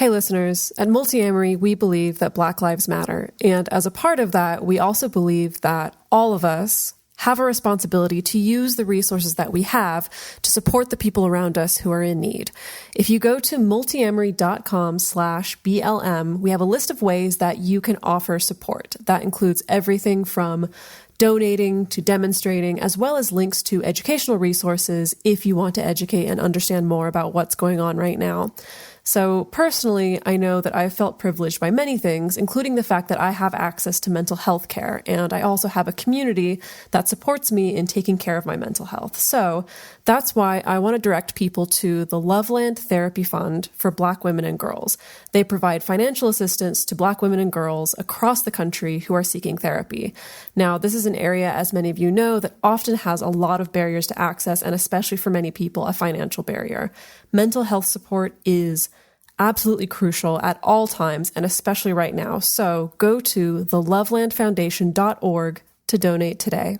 Hey listeners, at Multiamory, we believe that Black Lives Matter. And as a part of that, we also believe that all of us have a responsibility to use the resources that we have to support the people around us who are in need. If you go to multiamory.com/BLM, we have a list of ways that you can offer support. That includes everything from donating to demonstrating, as well as links to educational resources if you want to educate and understand more about what's going on right now. So personally, I know that I've felt privileged by many things, including the fact that I have access to mental health care, and I also have a community that supports me in taking care of my mental health. So that's why I want to direct people to the Loveland Therapy Fund for Black women and girls. They provide financial assistance to Black women and girls across the country who are seeking therapy. Now, this is an area, as many of you know, that often has a lot of barriers to access, and especially for many people, a financial barrier. Mental health support is absolutely crucial at all times, and especially right now. So go to thelovelandfoundation.org to donate today.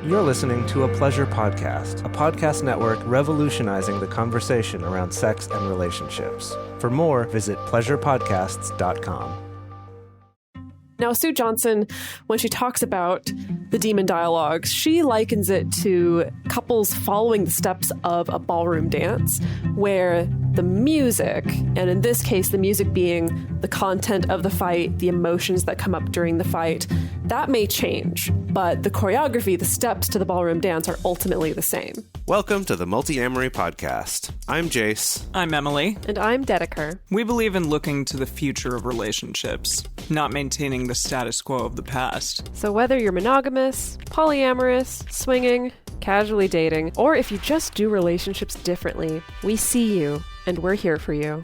You're listening to a Pleasure Podcast, a podcast network revolutionizing the conversation around sex and relationships. For more, visit pleasurepodcasts.com. Now, Sue Johnson, when she talks about the demon dialogues, she likens it to couples following the steps of a ballroom dance, where the music, and in this case, the music being the content of the fight, the emotions that come up during the fight, that may change, but the choreography, the steps to the ballroom dance are ultimately the same. Welcome to the Multiamory Podcast. I'm Jace. I'm Emily. And I'm Dedeker. We believe in looking to the future of relationships, not maintaining the status quo of the past. So whether you're monogamous, polyamorous, swinging, casually dating, or if you just do relationships differently, we see you, and we're here for you.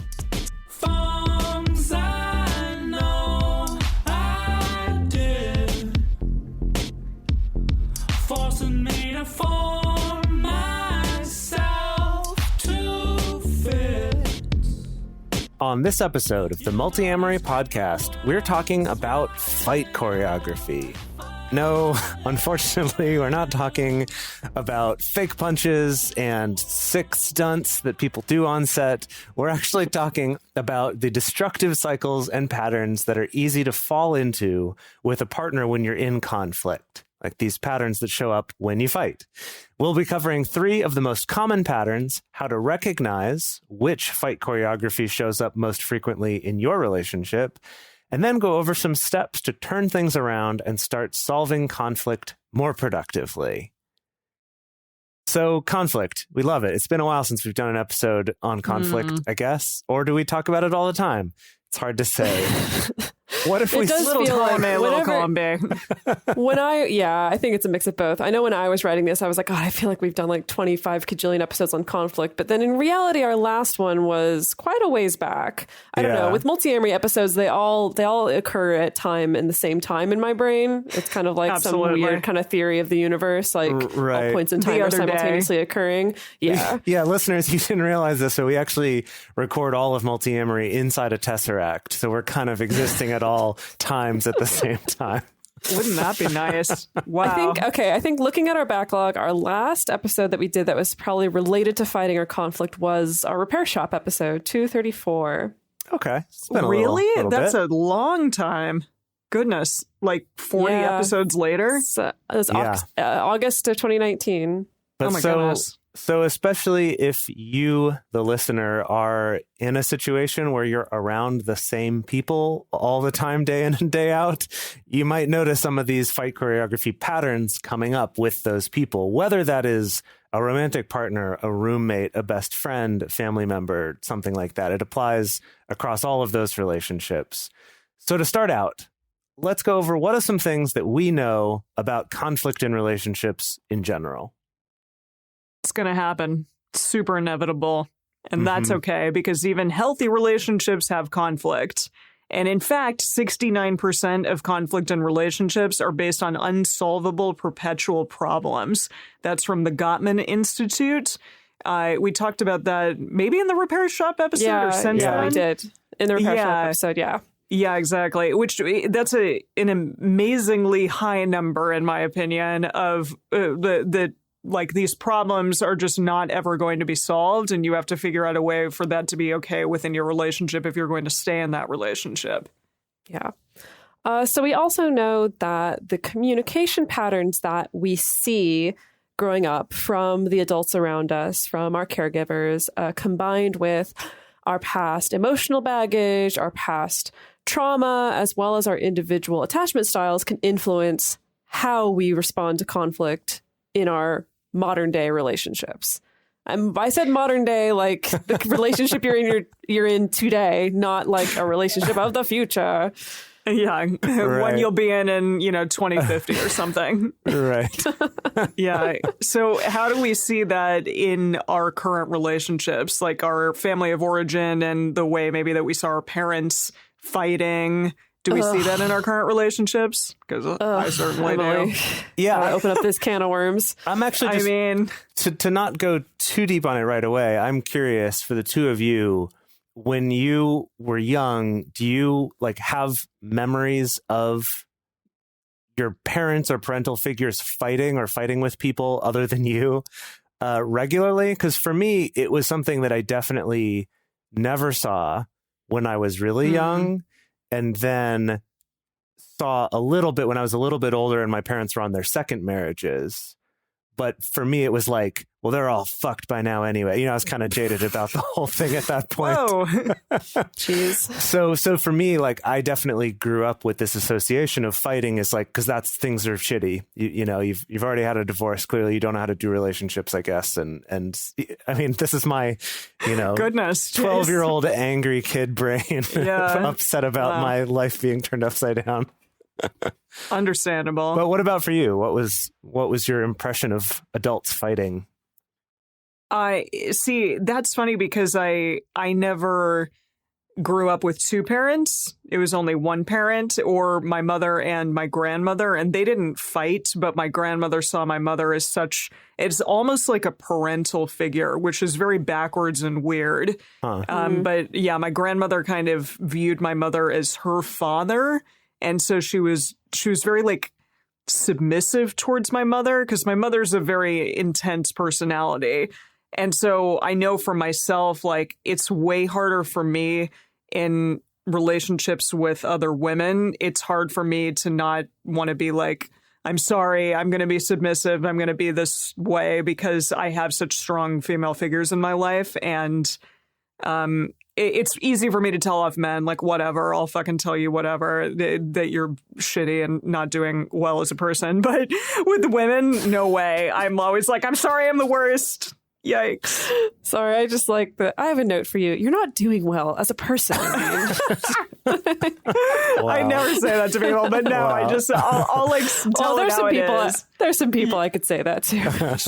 On this episode of the Multiamory Podcast, we're talking about fight choreography. No, unfortunately, we're not talking about fake punches and sick stunts that people do on set. We're actually talking about the destructive cycles and patterns that are easy to fall into with a partner when you're in conflict, like these patterns that show up when you fight. We'll be covering 3 of the most common patterns, how to recognize which fight choreography shows up most frequently in your relationship, and then go over some steps to turn things around and start solving conflict more productively. So conflict, we love it. It's been a while since we've done an episode on conflict, I guess. Or do we talk about it all the time? It's hard to say. What if we little column A, little column B? I think it's a mix of both. I know when I was writing this, I was like, God, I feel like we've done like 25 kajillion episodes on conflict. But then in reality, our last one was quite a ways back. I don't know. With Multiamory episodes, they all occur at time in the same time in my brain. It's kind of like some weird kind of theory of the universe, like all points in time are simultaneously occurring. Yeah. Yeah, listeners, you didn't realize this, but we actually record all of Multiamory inside a Tesseract. So we're kind of existing at all times at the same time. Wouldn't that be nice? Wow. I think looking at our backlog, our last episode that we did that was probably related to fighting or conflict was our repair shop episode, 234. Okay. It's been really? a little That's bit. a long time. Goodness. Like 40 episodes later? So, it was August of 2019. But oh my goodness. So especially if you, the listener, are in a situation where you're around the same people all the time, day in and day out, you might notice some of these fight choreography patterns coming up with those people, whether that is a romantic partner, a roommate, a best friend, family member, something like that. It applies across all of those relationships. So to start out, let's go over what are some things that we know about conflict in relationships in general. It's going to happen. It's super inevitable. And that's okay, because even healthy relationships have conflict. And in fact, 69% of conflict in relationships are based on unsolvable perpetual problems. That's from the Gottman Institute. We talked about that maybe in the repair shop episode or since then. Yeah, we did. In the repair shop episode, Yeah, exactly. Which that's an amazingly high number, in my opinion, of the like these problems are just not ever going to be solved, and you have to figure out a way for that to be okay within your relationship if you're going to stay in that relationship. Yeah. So we also know that the communication patterns that we see growing up from the adults around us, from our caregivers, combined with our past emotional baggage, our past trauma, as well as our individual attachment styles, can influence how we respond to conflict in our modern day relationships. I said modern day, like the relationship you're in today, not like a relationship of the future. Yeah, right. One you'll be in 2050 or something. Right. Yeah. So how do we see that in our current relationships, like our family of origin and the way maybe that we saw our parents fighting? Do we see that in our current relationships? Because I certainly do. Yeah. I open up this can of worms. I'm actually to not go too deep on it right away, I'm curious for the two of you, when you were young, do you like have memories of your parents or parental figures fighting with people other than you regularly? Because for me, it was something that I definitely never saw when I was really young, and then saw a little bit when I was a little bit older and my parents were on their second marriages. But for me, it was like, well, they're all fucked by now anyway. You know, I was kind of jaded about the whole thing at that point. Whoa. Jeez. So for me, like, I definitely grew up with this association of fighting is like, because that's things are shitty. You know, you've already had a divorce. Clearly, you don't know how to do relationships, I guess. And I mean, this is my, goodness, 12-year-old angry kid brain upset about my life being turned upside down. Understandable. But what about for you? What was your impression of adults fighting? I see. That's funny because I never grew up with two parents. It was only one parent, or my mother and my grandmother, and they didn't fight, but my grandmother saw my mother as such. It's almost like a parental figure, which is very backwards and weird. But yeah, my grandmother kind of viewed my mother as her father. And so she was very like submissive towards my mother, because my mother's a very intense personality. And so I know for myself, like, it's way harder for me in relationships with other women. It's hard for me to not want to be like, I'm sorry, I'm going to be submissive, I'm going to be this way, because I have such strong female figures in my life. And it's easy for me to tell off men, like, whatever, I'll fucking tell you whatever, that you're shitty and not doing well as a person. But with women, no way. I'm always like, I'm sorry, I'm the worst. Yikes. Sorry, I just like I have a note for you. You're not doing well as a person. Wow. I never say that to people, but no, I'll like tell there's it how some it people. is. There's some people I could say that to.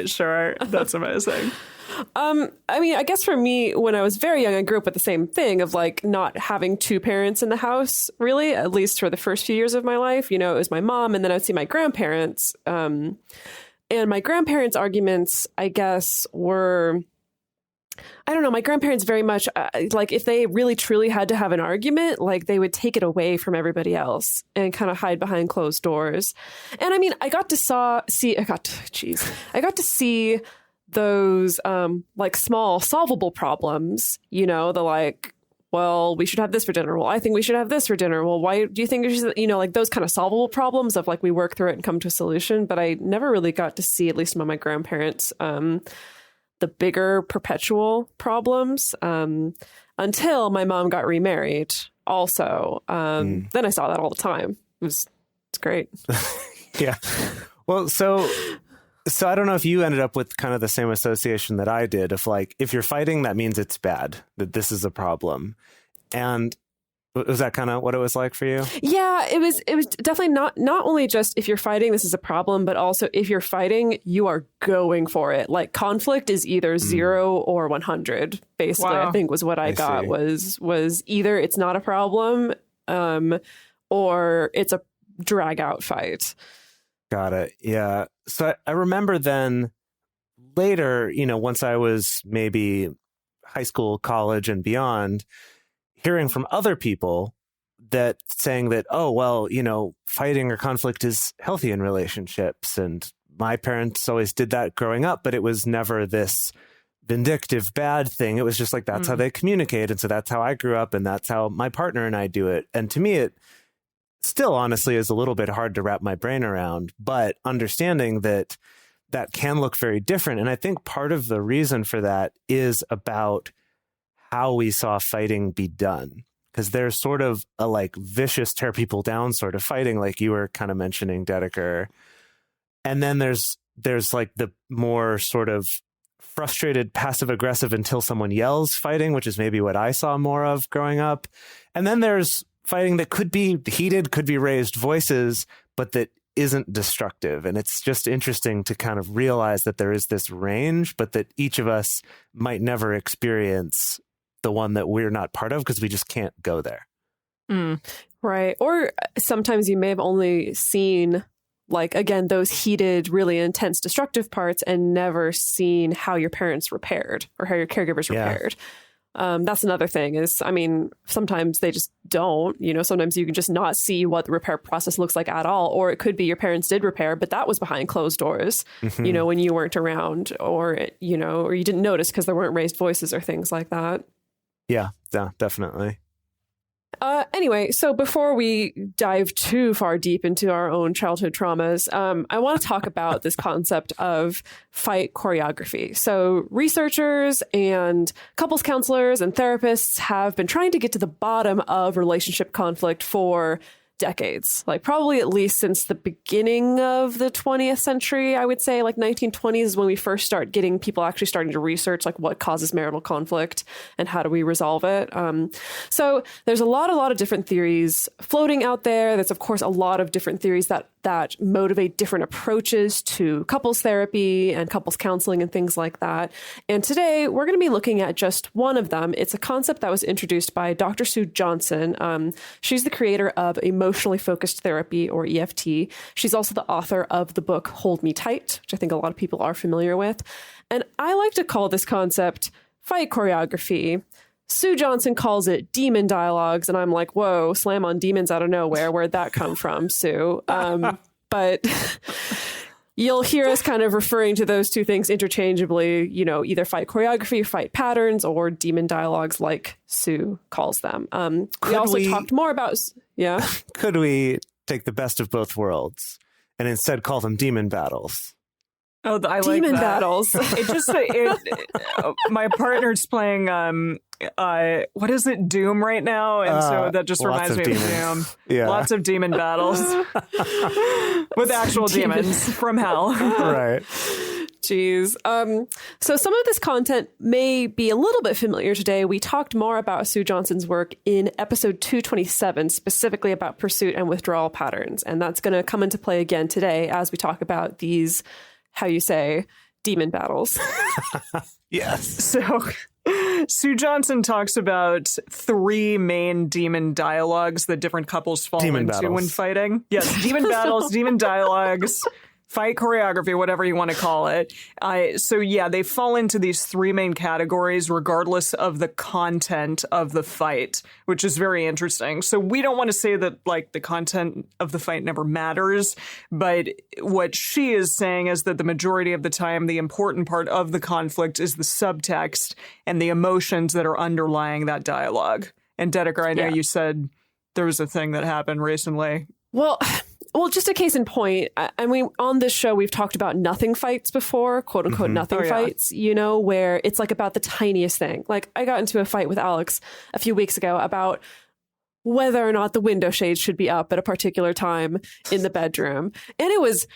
Sure. That's amazing. I mean, I guess for me, when I was very young, I grew up with the same thing of like not having two parents in the house, really, at least for the first few years of my life. You know, it was my mom, and then I would see my grandparents. And my grandparents' arguments, I guess, were, I don't know, my grandparents very much, like, if they really truly had to have an argument, like, they would take it away from everybody else and kind of hide behind closed doors. And I mean, I got to see those, like, small solvable problems, you know, the like, well, we should have this for dinner. Well, I think we should have this for dinner. Well, why do you think we should, you know, like those kind of solvable problems of like we work through it and come to a solution. But I never really got to see, at least among my grandparents, the bigger perpetual problems until my mom got remarried also. Then I saw that all the time. It's great. Yeah. Well, so I don't know if you ended up with kind of the same association that I did of like, if you're fighting, that means it's bad, that this is a problem. And was that kind of what it was like for you? Yeah, it was definitely not only just if you're fighting, this is a problem, but also if you're fighting, you are going for it. Like conflict is either 0 or 100, basically. Wow. I think was what I got was either it's not a problem or it's a drag out fight. Got it. Yeah. So I remember then later, you know, once I was maybe high school, college and beyond, hearing from other people saying that, oh, well, you know, fighting or conflict is healthy in relationships and my parents always did that growing up, but it was never this vindictive bad thing. It was just like, that's how they communicate. And so that's how I grew up, and that's how my partner and I do it. And to me, it still honestly is a little bit hard to wrap my brain around, but understanding that that can look very different. And I think part of the reason for that is about how we saw fighting be done. Because there's sort of a like vicious tear people down sort of fighting, like you were kind of mentioning, Dedeker. And then there's like the more sort of frustrated, passive aggressive until someone yells fighting, which is maybe what I saw more of growing up. And then there's fighting that could be heated, could be raised voices, but that isn't destructive. And it's just interesting to kind of realize that there is this range, but that each of us might never experience the one that we're not part of because we just can't go there. Right. Or sometimes you may have only seen, like, again, those heated, really intense, destructive parts and never seen how your parents repaired or how your caregivers repaired. That's another thing is, I mean, sometimes they just don't, sometimes you can just not see what the repair process looks like at all. Or it could be your parents did repair, but that was behind closed doors, when you weren't around, or, or you didn't notice because there weren't raised voices or things like that. Yeah, definitely. Anyway, so before we dive too far deep into our own childhood traumas, I want to talk about this concept of fight choreography. So researchers and couples counselors and therapists have been trying to get to the bottom of relationship conflict for decades, like probably at least since the beginning of the 20th century. I would say like 1920s is when we first start getting people actually starting to research like what causes marital conflict and how do we resolve it. So there's a lot of different theories floating out there. There's of course a lot of different theories that motivate different approaches to couples therapy and couples counseling and things like that. And today we're going to be looking at just one of them. It's a concept that was introduced by Dr. Sue Johnson. She's the creator of Emotionally Focused Therapy, or EFT. She's also the author of the book Hold Me Tight, which I think a lot of people are familiar with. And I like to call this concept fight choreography. Sue Johnson calls it demon dialogues, and I'm like, whoa, slam on demons out of nowhere. Where'd that come from, Sue? But you'll hear us kind of referring to those two things interchangeably, either fight choreography, fight patterns, or demon dialogues like Sue calls them. We also talked more about... Yeah. Could we take the best of both worlds and instead call them demon battles? Oh, I like demon that. Battles. It just my partner's playing what is it, Doom right now, and so that just reminds me of Doom. Yeah. Lots of demon battles with actual demons from hell. Right. Jeez. So some of this content may be a little bit familiar today. We talked more about Sue Johnson's work in episode 227, specifically about pursuit and withdrawal patterns. And that's going to come into play again today as we talk about these, how you say, demon battles. Yes. So Sue Johnson talks about three main demon dialogues that different couples fall into when fighting. Yes, demon battles, demon dialogues, fight choreography, whatever you want to call it. So yeah, they fall into these three main categories regardless of the content of the fight, which is very interesting. So we don't want to say that like the content of the fight never matters, but what she is saying is that the majority of the time, the important part of the conflict is the subtext and the emotions that are underlying that dialogue. And Dedeker, I know you said there was a thing that happened recently. Well, just a case in point, I mean, on this show, we've talked about nothing fights before, quote unquote, nothing fights, where it's like about the tiniest thing. Like I got into a fight with Alex a few weeks ago about whether or not the window shades should be up at a particular time in the bedroom. And it was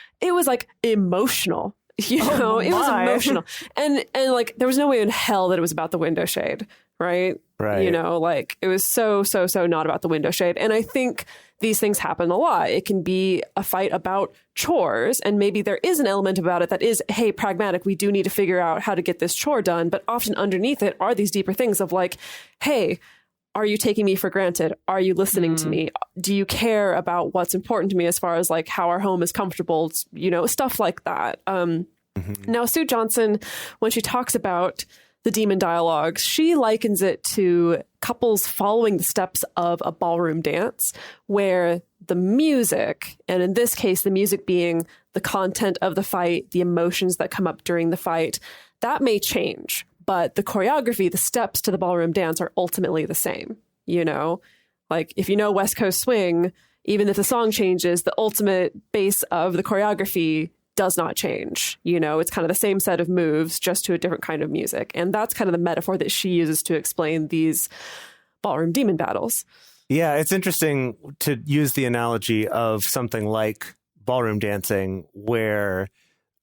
like emotional, it was emotional. And like, there was no way in hell that it was about the window shade. Right. Like it was so not about the window shade. And I think these things happen a lot. It can be a fight about chores, and maybe there is an element about it that is, hey, pragmatic. We do need to figure out how to get this chore done. But often underneath it are these deeper things of like, hey, are you taking me for granted? Are you listening to me? Do you care about what's important to me as far as like how our home is comfortable? Stuff like that. Now, Sue Johnson, when she talks about the the demon dialogues, she likens it to couples following the steps of a ballroom dance, where the music, and in this case, the music being the content of the fight, the emotions that come up during the fight, that may change. But the choreography, the steps to the ballroom dance are ultimately the same. You know, like if you know West Coast Swing, even if the song changes, the ultimate base of the choreography does not change. You know, it's kind of the same set of moves, just to a different kind of music. And that's kind of the metaphor that she uses to explain these ballroom demon battles. Yeah, it's interesting to use the analogy of something like ballroom dancing, where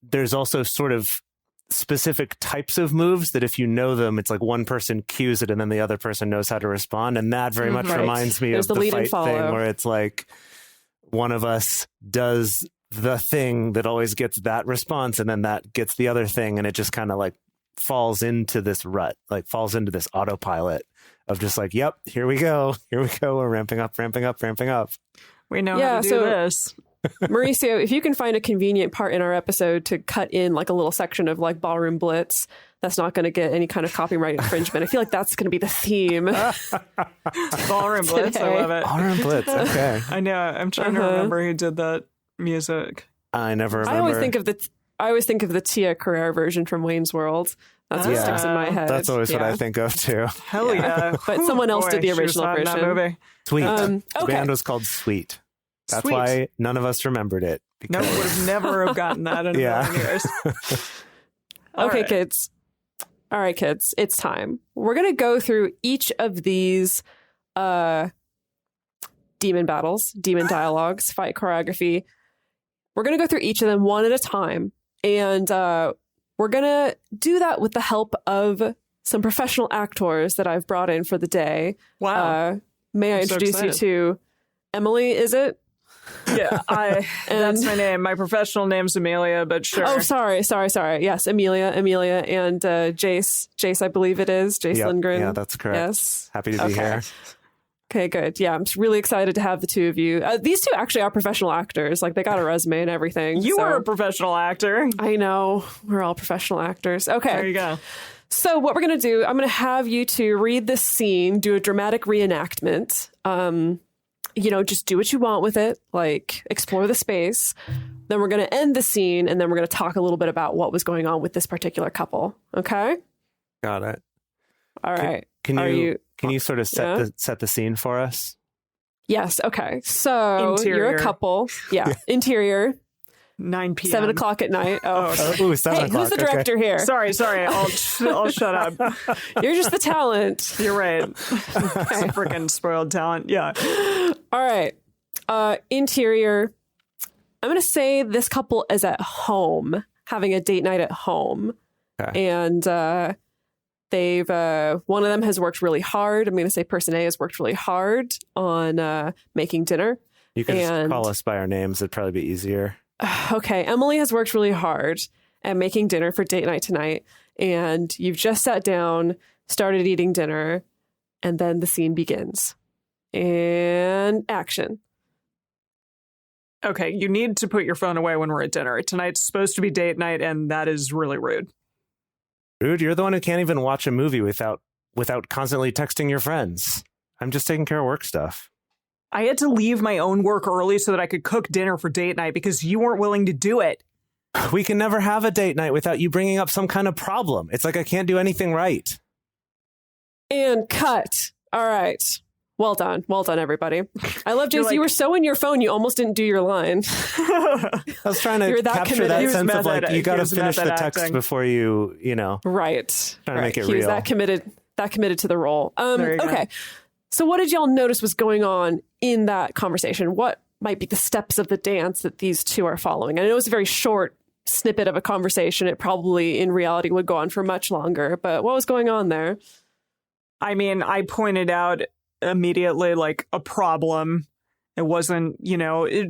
there's also sort of specific types of moves that if you know them, it's like one person cues it and then the other person knows how to respond. And that very much reminds me of the fight thing, where it's like one of us does the thing that always gets that response, and then that gets the other thing, and it just kind of like falls into this rut, like falls into this autopilot of just like, yep, here we go, we're ramping up. We know how to do this. Mauricio, if you can find a convenient part in our episode to cut in like a little section of like ballroom blitz that's not going to get any kind of copyright infringement, I feel like that's going to be the theme. Ballroom blitz, I love it. Ballroom blitz, okay. I know, I'm trying to remember who did that music. I never remember. I always think of the Tia Carrere version from Wayne's World. That's what sticks in my head. That's always what I think of too. Hell yeah. But someone else did the original version. That movie. Sweet. The band was called Sweet. That's why none of us remembered it. No, would have never have gotten that in a million years. Okay, kids. All right, kids. It's time. We're going to go through each of these demon battles, demon dialogues, fight choreography. We're going to go through each of them one at a time. And we're going to do that with the help of some professional actors that I've brought in for the day. Wow. May I introduce you to Emily, is it? Yeah, that's my name. My professional name's Amelia, but sure. Oh, sorry. Yes, Amelia, and Jace, I believe it is. Jace Lindgren. Yeah, that's correct. Yes. Happy to be here. Okay, good. Yeah, I'm really excited to have the two of you. These two actually are professional actors. Like, they got a resume and everything. You are a professional actor. I know. We're all professional actors. Okay. There you go. So what we're going to do, I'm going to have you two read this scene, do a dramatic reenactment. Just do what you want with it, like explore the space. Then we're going to end the scene, and then we're going to talk a little bit about what was going on with this particular couple. Okay? Got it. All right. Can you sort of set the scene for us? Yes. Okay. So Interior. You're a couple. Yeah. Interior. 9 p.m. 7 o'clock at night. Oh, 7 o'clock. Who's the director here? Sorry. I'll shut up. You're just the talent. You're right. Freaking spoiled talent. Yeah. All right. Interior. I'm going to say this couple is at home, having a date night at home. Okay. And they've one of them has worked really hard. I'm going to say person A has worked really hard on making dinner. You can just call us by our names. It'd probably be easier. Okay, Emily has worked really hard at making dinner for date night tonight, and you've just sat down, started eating dinner, and then the scene begins. And action. Okay, you need to put your phone away when we're at dinner. Tonight's supposed to be date night, and that is really rude. Rude? You're the one who can't even watch a movie without constantly texting your friends. I'm just taking care of work stuff. I had to leave my own work early so that I could cook dinner for date night because you weren't willing to do it. We can never have a date night without you bringing up some kind of problem. It's like I can't do anything right. And cut. All right. Well done, everybody. I love Jace. You were so in your phone, you almost didn't do your line. I was trying to capture that sense of like, you got to finish the text before you know. Right. Trying to make it real. He was that committed to the role. Okay. Go. So what did y'all notice was going on in that conversation? What might be the steps of the dance that these two are following? I know it's a very short snippet of a conversation. It probably in reality would go on for much longer, but what was going on there? I mean, I pointed out immediately like a problem. It wasn't,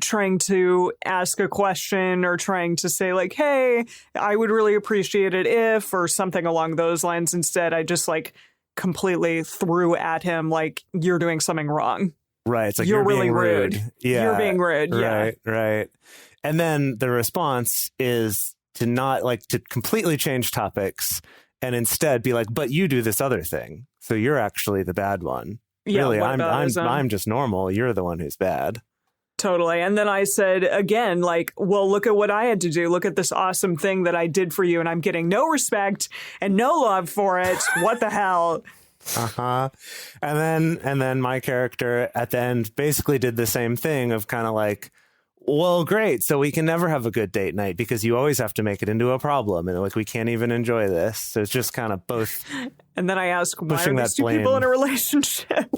trying to ask a question or trying to say like, hey, I would really appreciate it if, or something along those lines. Instead, I just like completely threw at him like, you're doing something wrong. Right. It's like, you're being really rude. Yeah. You're being rude. Yeah. Right. And then the response is to not like to completely change topics and instead be like, but you do this other thing, so you're actually the bad one. Yeah, really, I'm just normal. You're the one who's bad. Totally. And then I said again, like, well, look at what I had to do. Look at this awesome thing that I did for you, and I'm getting no respect and no love for it. What the hell? Uh-huh. And then my character at the end basically did the same thing of kind of like, well, great. So we can never have a good date night because you always have to make it into a problem. And like, we can't even enjoy this. So it's just kind of both. And then I ask, why are these two blame. people in a relationship?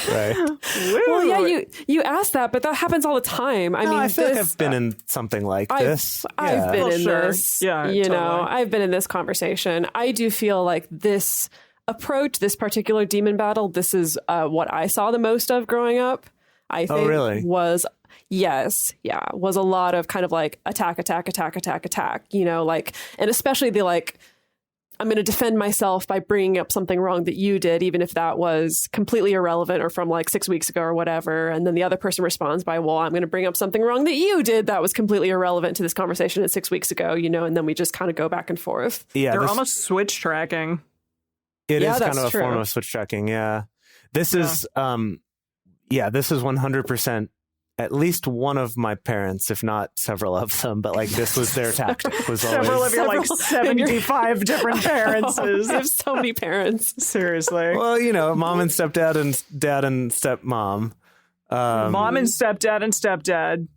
Right. Well, yeah, you asked that, but that happens all the time. I feel like I've been in something like this. I've been in this. Yeah, you totally. know, I've been in this conversation. I do feel like this approach, this particular demon battle, this is what I saw the most of growing up. I think was a lot of kind of like attack, you know, like, and especially the like, I'm going to defend myself by bringing up something wrong that you did, even if that was completely irrelevant or from like 6 weeks ago or whatever. And then the other person responds by, well, I'm going to bring up something wrong that you did that was completely irrelevant to this conversation 6 weeks ago, you know, and then we just kind of go back and forth. Yeah, they're almost switch tracking. It is kind of a form of switch tracking. Yeah. This is 100% at least one of my parents, if not several of them, but like this was their tactic. Was always several of your like 75 different parents. You have so many parents. Seriously. Well, you know, mom and stepdad and dad and stepmom. Mom and stepdad and stepdad.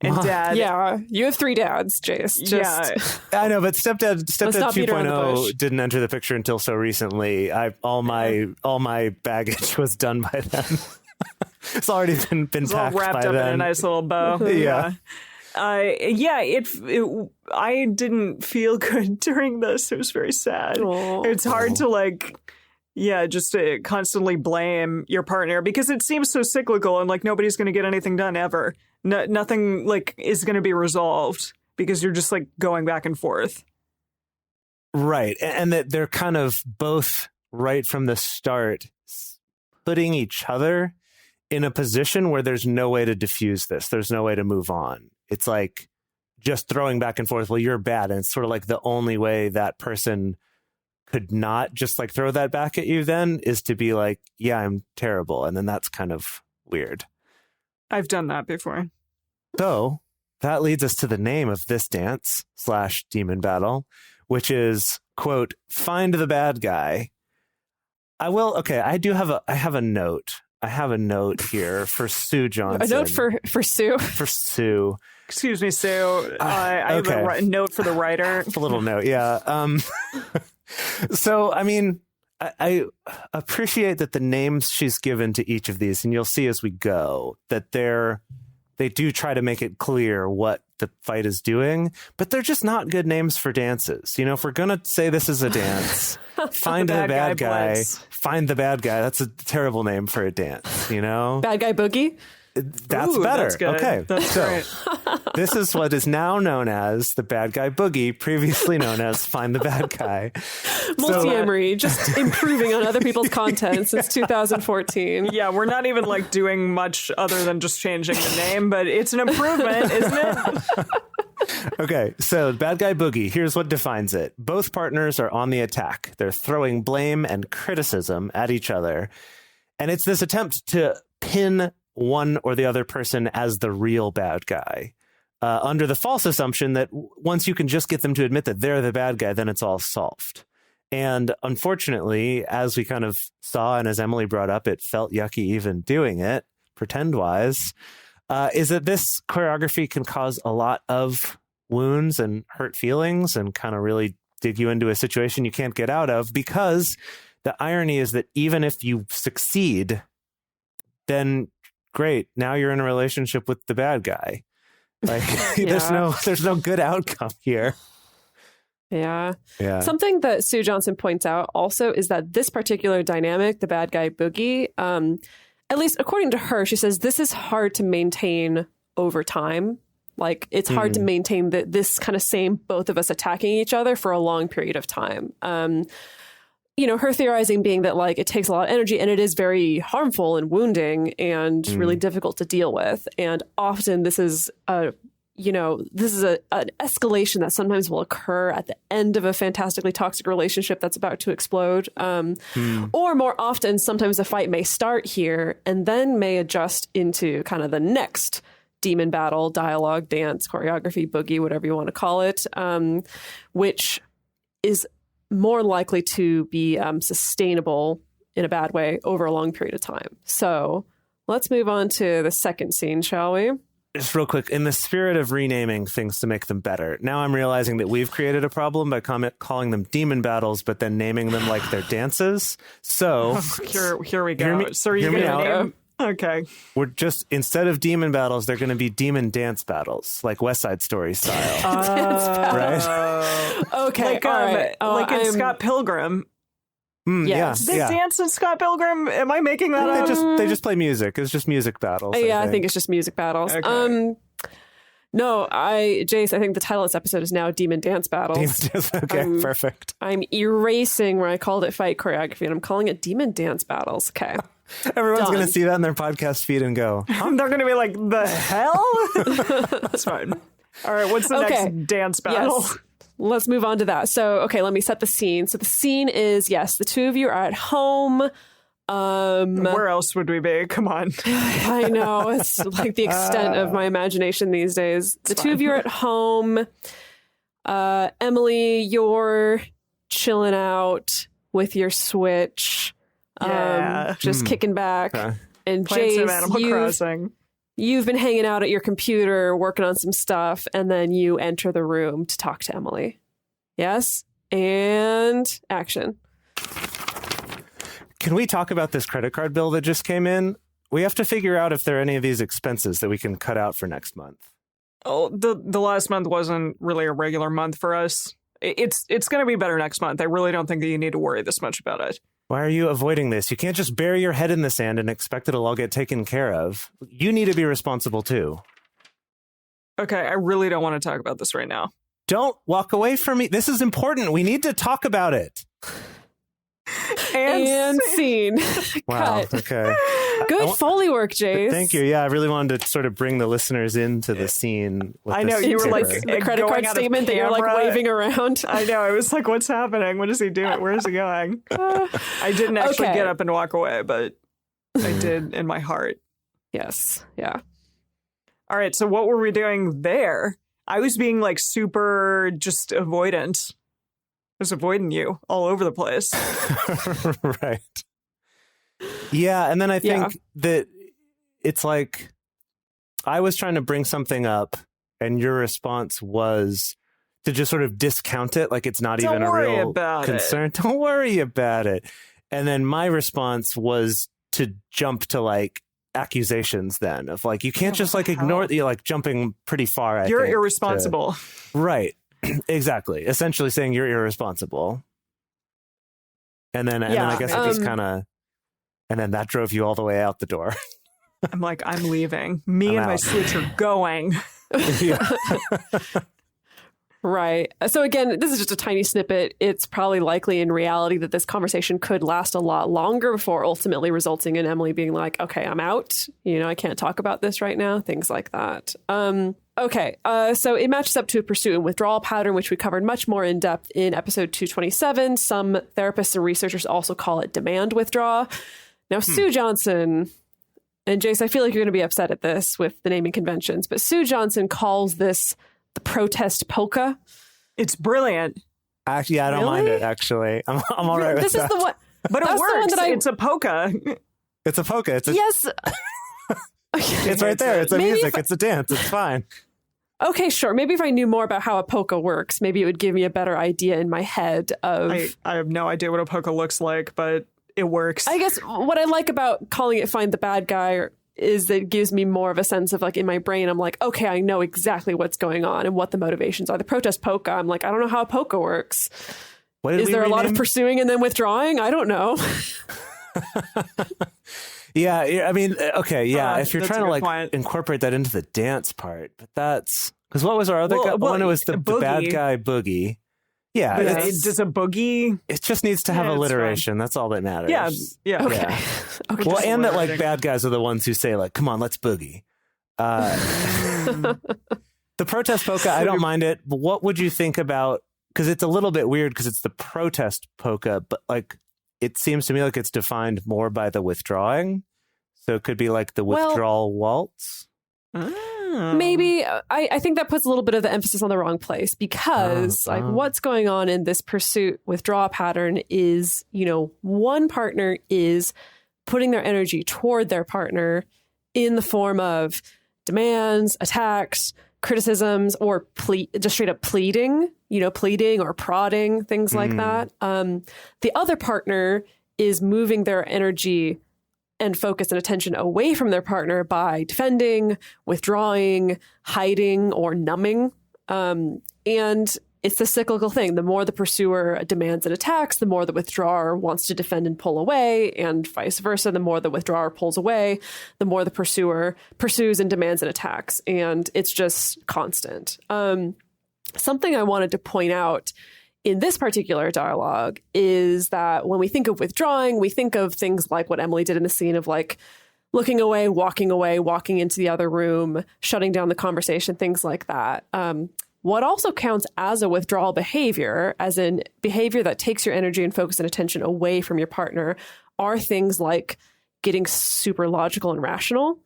And dad. Yeah, you have 3 dads, Jace. I know, but stepdad 2.0 didn't enter the picture until so recently. All my baggage was done by then. It's already been it's packed all wrapped by up then. in a nice little bow. Yeah. I didn't feel good during this. It was very sad. Aww. It's hard to like, just to constantly blame your partner because it seems so cyclical and like nobody's going to get anything done ever. Nothing like is going to be resolved because you're just like going back and forth. Right. And that they're kind of both right from the start putting each other in a position where there's no way to diffuse this. There's no way to move on. It's like just throwing back and forth. Well, you're bad. And it's sort of like the only way that person could not just like throw that back at you then is to be like, yeah, I'm terrible. And then that's kind of weird. I've done that before. So that leads us to the name of this dance / demon battle, which is, quote, find the bad guy. I have a note. I have a note here for Sue Johnson. A note for Sue? For Sue. Excuse me, Sue. I have a note for the writer. A little note, yeah. So, I mean, I appreciate that the names she's given to each of these, and you'll see as we go, that they do try to make it clear what the fight is doing, but they're just not good names for dances. You know, if we're going to say this is a dance, find the bad guy, find the bad guy. That's a terrible name for a dance, you know? Bad Guy Boogie? That's better. That's good. Okay. That's great. This is what is now known as the Bad Guy Boogie, previously known as Find the Bad Guy. Multiamory, just improving on other people's content since 2014. Yeah, we're not even like doing much other than just changing the name, but it's an improvement, isn't it? Okay, so Bad Guy Boogie, here's what defines it. Both partners are on the attack. They're throwing blame and criticism at each other. And it's this attempt to pin one or the other person as the real bad guy, under the false assumption that once you can just get them to admit that they're the bad guy, then it's all solved. And unfortunately, as we kind of saw, and as Emily brought up, it felt yucky even doing it, pretend-wise, is that this choreography can cause a lot of wounds and hurt feelings and kind of really dig you into a situation you can't get out of, because the irony is that even if you succeed, then great, now you're in a relationship with the bad guy. Like there's no good outcome here. Yeah. Something that Sue Johnson points out also is that this particular dynamic, the Bad Guy Boogie, at least according to her, she says this is hard to maintain over time. Like it's hard to maintain this kind of same both of us attacking each other for a long period of time. You know, her theorizing being that like it takes a lot of energy and it is very harmful and wounding and really difficult to deal with. And often this is this is an escalation that sometimes will occur at the end of a fantastically toxic relationship that's about to explode. Or more often, sometimes a fight may start here and then may adjust into kind of the next demon battle, dialogue, dance, choreography, boogie, whatever you want to call it, which is more likely to be sustainable in a bad way over a long period of time. So let's move on to the second scene, shall we? Just real quick, in the spirit of renaming things to make them better, now I'm realizing that we've created a problem by calling them demon battles, but then naming them like they're dances. So here we go. So are you going to name? Okay. We're just, instead of demon battles, they're going to be demon dance battles, like West Side Story style. Right? Okay. Like, all right. like in Scott Pilgrim. Yes. They dance in Scott Pilgrim? Am I making that up? They just play music. It's just music battles. I think it's just music battles. Okay. No, Jace, I think the title of this episode is now Demon Dance Battles. Demon Dance, okay, perfect. I'm erasing where I called it Fight Choreography, and I'm calling it Demon Dance Battles. Okay. Everyone's going to see that in their podcast feed and go, they're going to be like, the hell? That's fine. All right, what's the next dance battle? Yes. Let's move on to that. So, okay, let me set the scene. So the scene is, yes, the two of you are at home. Where else would we be? Come on. I know. It's like the extent of my imagination these days. The two of you are at home. Emily, you're chilling out with your Switch. Just kicking back. And playing some Jace, Animal Crossing. You've been hanging out at your computer, working on some stuff, and then you enter the room to talk to Emily. Yes? And action. Can we talk about this credit card bill that just came in? We have to figure out if there are any of these expenses that we can cut out for next month. Oh, the last month wasn't really a regular month for us. It's going to be better next month. I really don't think that you need to worry this much about it. Why are you avoiding this? You can't just bury your head in the sand and expect it'll all get taken care of. You need to be responsible too. Okay, I really don't want to talk about this right now. Don't walk away from me. This is important. We need to talk about it. And scene. Wow. Cut. Okay. Good Foley work, Jace. Thank you. Yeah, I really wanted to sort of bring the listeners into the scene. With I know, this you were like the credit card statement that you're like waving around. I know. I was like, what's happening? What is he doing? Where is he going? I didn't actually get up and walk away, but I did in my heart. Yes. Yeah. All right. So what were we doing there? I was being like super just avoidant. I was avoiding you all over the place. Right. Yeah, and then I think that it's like I was trying to bring something up and your response was to just sort of discount it like it's not even a real concern. Don't worry about it. And then my response was to jump to like accusations then of like, you can't just like ignore, you're like jumping pretty far. You're irresponsible. Right. Exactly. Essentially saying you're irresponsible. And then I guess it just kind of, and then that drove you all the way out the door. I'm like, I'm leaving. Me and my Switch are going. Right. So again, this is just a tiny snippet. It's probably likely in reality that this conversation could last a lot longer before ultimately resulting in Emily being like, okay, I'm out. I can't talk about this right now. Things like that. Okay. So it matches up to a pursuit and withdrawal pattern, which we covered much more in depth in episode 227. Some therapists and researchers also call it demand withdraw. Now, Sue Johnson, and Jace, I feel like you're going to be upset at this with the naming conventions, but Sue Johnson calls this the Protest Polka. It's brilliant. Actually, I don't mind it, actually. I'm all right with that. This is the one. But it works. It's a polka. It's a polka. Yes. It's right there. It's a music. It's a dance. It's fine. Okay, sure. Maybe if I knew more about how a polka works, maybe it would give me a better idea in my head of... I have no idea what a polka looks like, but it works. I guess what I like about calling it Find the Bad Guy is that it gives me more of a sense of like in my brain, I'm like, okay, I know exactly what's going on and what the motivations are. The Protest Polka, I'm like, I don't know how a polka works. Is there a lot of pursuing and then withdrawing? I don't know. Yeah, I mean, okay, yeah. If you're trying to like point. incorporate that into the dance part, but that's because what was our other guy? One, it was the bad guy boogie. Yeah, does a boogie? It just needs to have alliteration. That's all that matters. Yeah. Okay. Yeah. Okay. Well, and that like bad guys are the ones who say like, "Come on, let's boogie." The The protest polka, I don't mind it. But what would you think about, because it's a little bit weird because it's the protest polka, but like it seems to me like it's defined more by the withdrawing. So it could be like the withdrawal waltz. Maybe. I think that puts a little bit of the emphasis on the wrong place because what's going on in this pursuit withdraw pattern is, one partner is putting their energy toward their partner in the form of demands, attacks, criticisms, or just straight up pleading, pleading or prodding, things like that. The other partner is moving their energy and focus and attention away from their partner by defending, withdrawing, hiding, or numbing. And it's the cyclical thing. The more the pursuer demands and attacks, the more the withdrawer wants to defend and pull away, and vice versa. The more the withdrawer pulls away, the more the pursuer pursues and demands and attacks. And it's just constant. Something I wanted to point out in this particular dialogue is that when we think of withdrawing, we think of things like what Emily did in the scene of like looking away, walking into the other room, shutting down the conversation, things like that. What also counts as a withdrawal behavior, as in behavior that takes your energy and focus and attention away from your partner, are things like getting super logical and rational.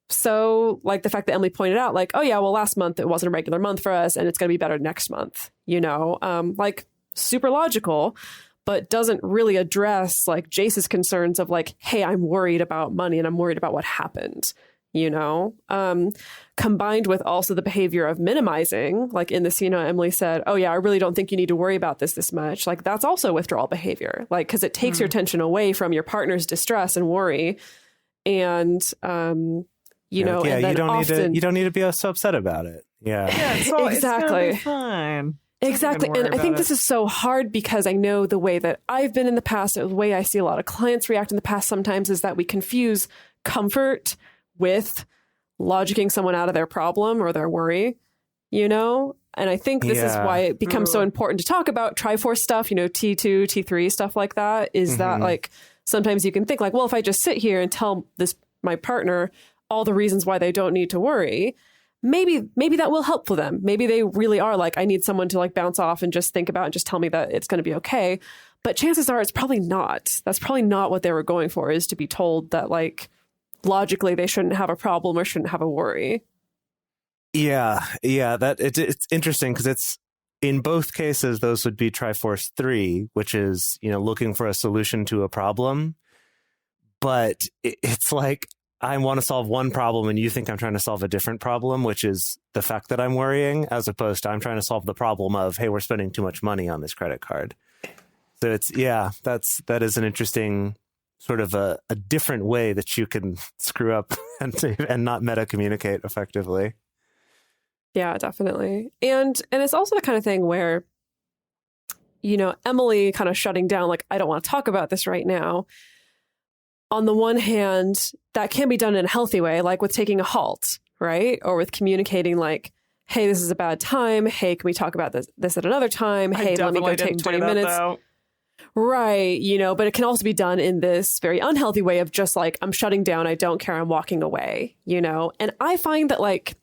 So like the fact that Emily pointed out, like, oh yeah, well, last month it wasn't a regular month for us and it's going to be better next month, like super logical, but doesn't really address like Jace's concerns of like, hey, I'm worried about money and I'm worried about what happened, combined with also the behavior of minimizing, like in the scene, Emily said, oh yeah, I really don't think you need to worry about this much. Like that's also withdrawal behavior, like, because it takes your attention away from your partner's distress and worry. And, you don't need to be so upset about it. Yeah, exactly. It's fine. Exactly. And I think this is so hard because I know the way that I've been in the past, the way I see a lot of clients react in the past sometimes is that we confuse comfort with logicking someone out of their problem or their worry, And I think this is why it becomes so important to talk about Triforce stuff, T2, T3, stuff like that, is that like sometimes you can think like, well, if I just sit here and tell my partner all the reasons why they don't need to worry, maybe that will help for them. Maybe they really are like, I need someone to like bounce off and just think about and just tell me that it's going to be okay. But chances are it's probably not. That's probably not what they were going for, is to be told that like logically they shouldn't have a problem or shouldn't have a worry. Yeah. That it's interesting because it's in both cases, those would be Triforce 3, which is, looking for a solution to a problem. But it's like, I want to solve one problem and you think I'm trying to solve a different problem, which is the fact that I'm worrying, as opposed to I'm trying to solve the problem of, hey, we're spending too much money on this credit card. So that is an interesting sort of a different way that you can screw up and not meta communicate effectively. Yeah, definitely. And it's also the kind of thing where, Emily kind of shutting down, like, I don't want to talk about this right now. On the one hand, that can be done in a healthy way, like with taking a halt, right? Or with communicating like, hey, this is a bad time. Hey, can we talk about this at another time? Hey, let me go take 20 minutes. Right. But it can also be done in this very unhealthy way of just like, I'm shutting down. I don't care. I'm walking away, And I find that like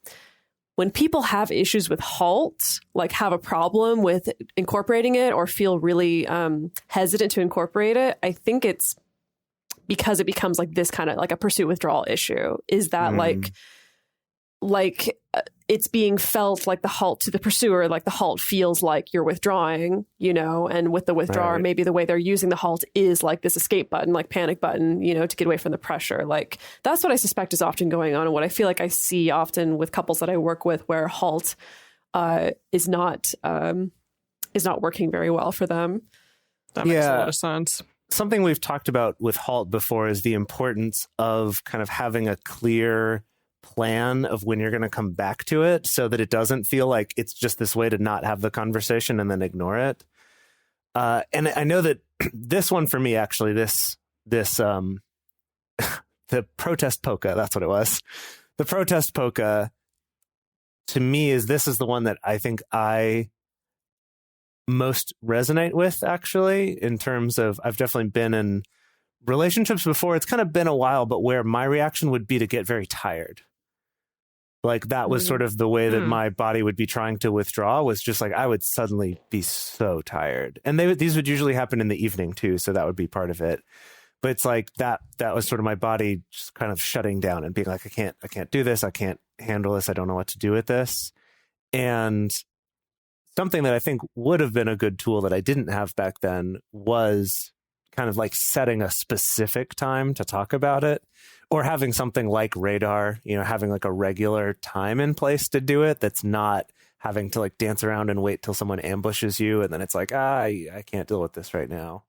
when people have issues with halt, like have a problem with incorporating it or feel really hesitant to incorporate it, I think it's because it becomes like this kind of like a pursuit withdrawal issue, is that like it's being felt like the halt to the pursuer, like the halt feels like you're withdrawing, and with the withdrawer, maybe the way they're using the halt is like this escape button, like panic button, to get away from the pressure. Like that's what I suspect is often going on. And what I feel like I see often with couples that I work with where halt is not working very well for them. That makes a lot of sense. Something we've talked about with halt before is the importance of kind of having a clear plan of when you're going to come back to it so that it doesn't feel like it's just this way to not have the conversation and then ignore it. And I know that this one for me, actually, the Protest Polka, that's what it was. The Protest Polka to me this is the one that I think I most resonate with, actually, in terms of I've definitely been in relationships before. It's kind of been a while, but where my reaction would be to get very tired. Like that was sort of the way that my body would be trying to withdraw, was just like I would suddenly be so tired. And these would usually happen in the evening too, so that would be part of it. But it's like that was sort of my body just kind of shutting down and being like, I can't do this. I can't handle this. I don't know what to do with this. And something that I think would have been a good tool that I didn't have back then was kind of like setting a specific time to talk about it, or having something like Radar, having like a regular time in place to do it. That's not having to like dance around and wait till someone ambushes you. And then it's like, I can't deal with this right now.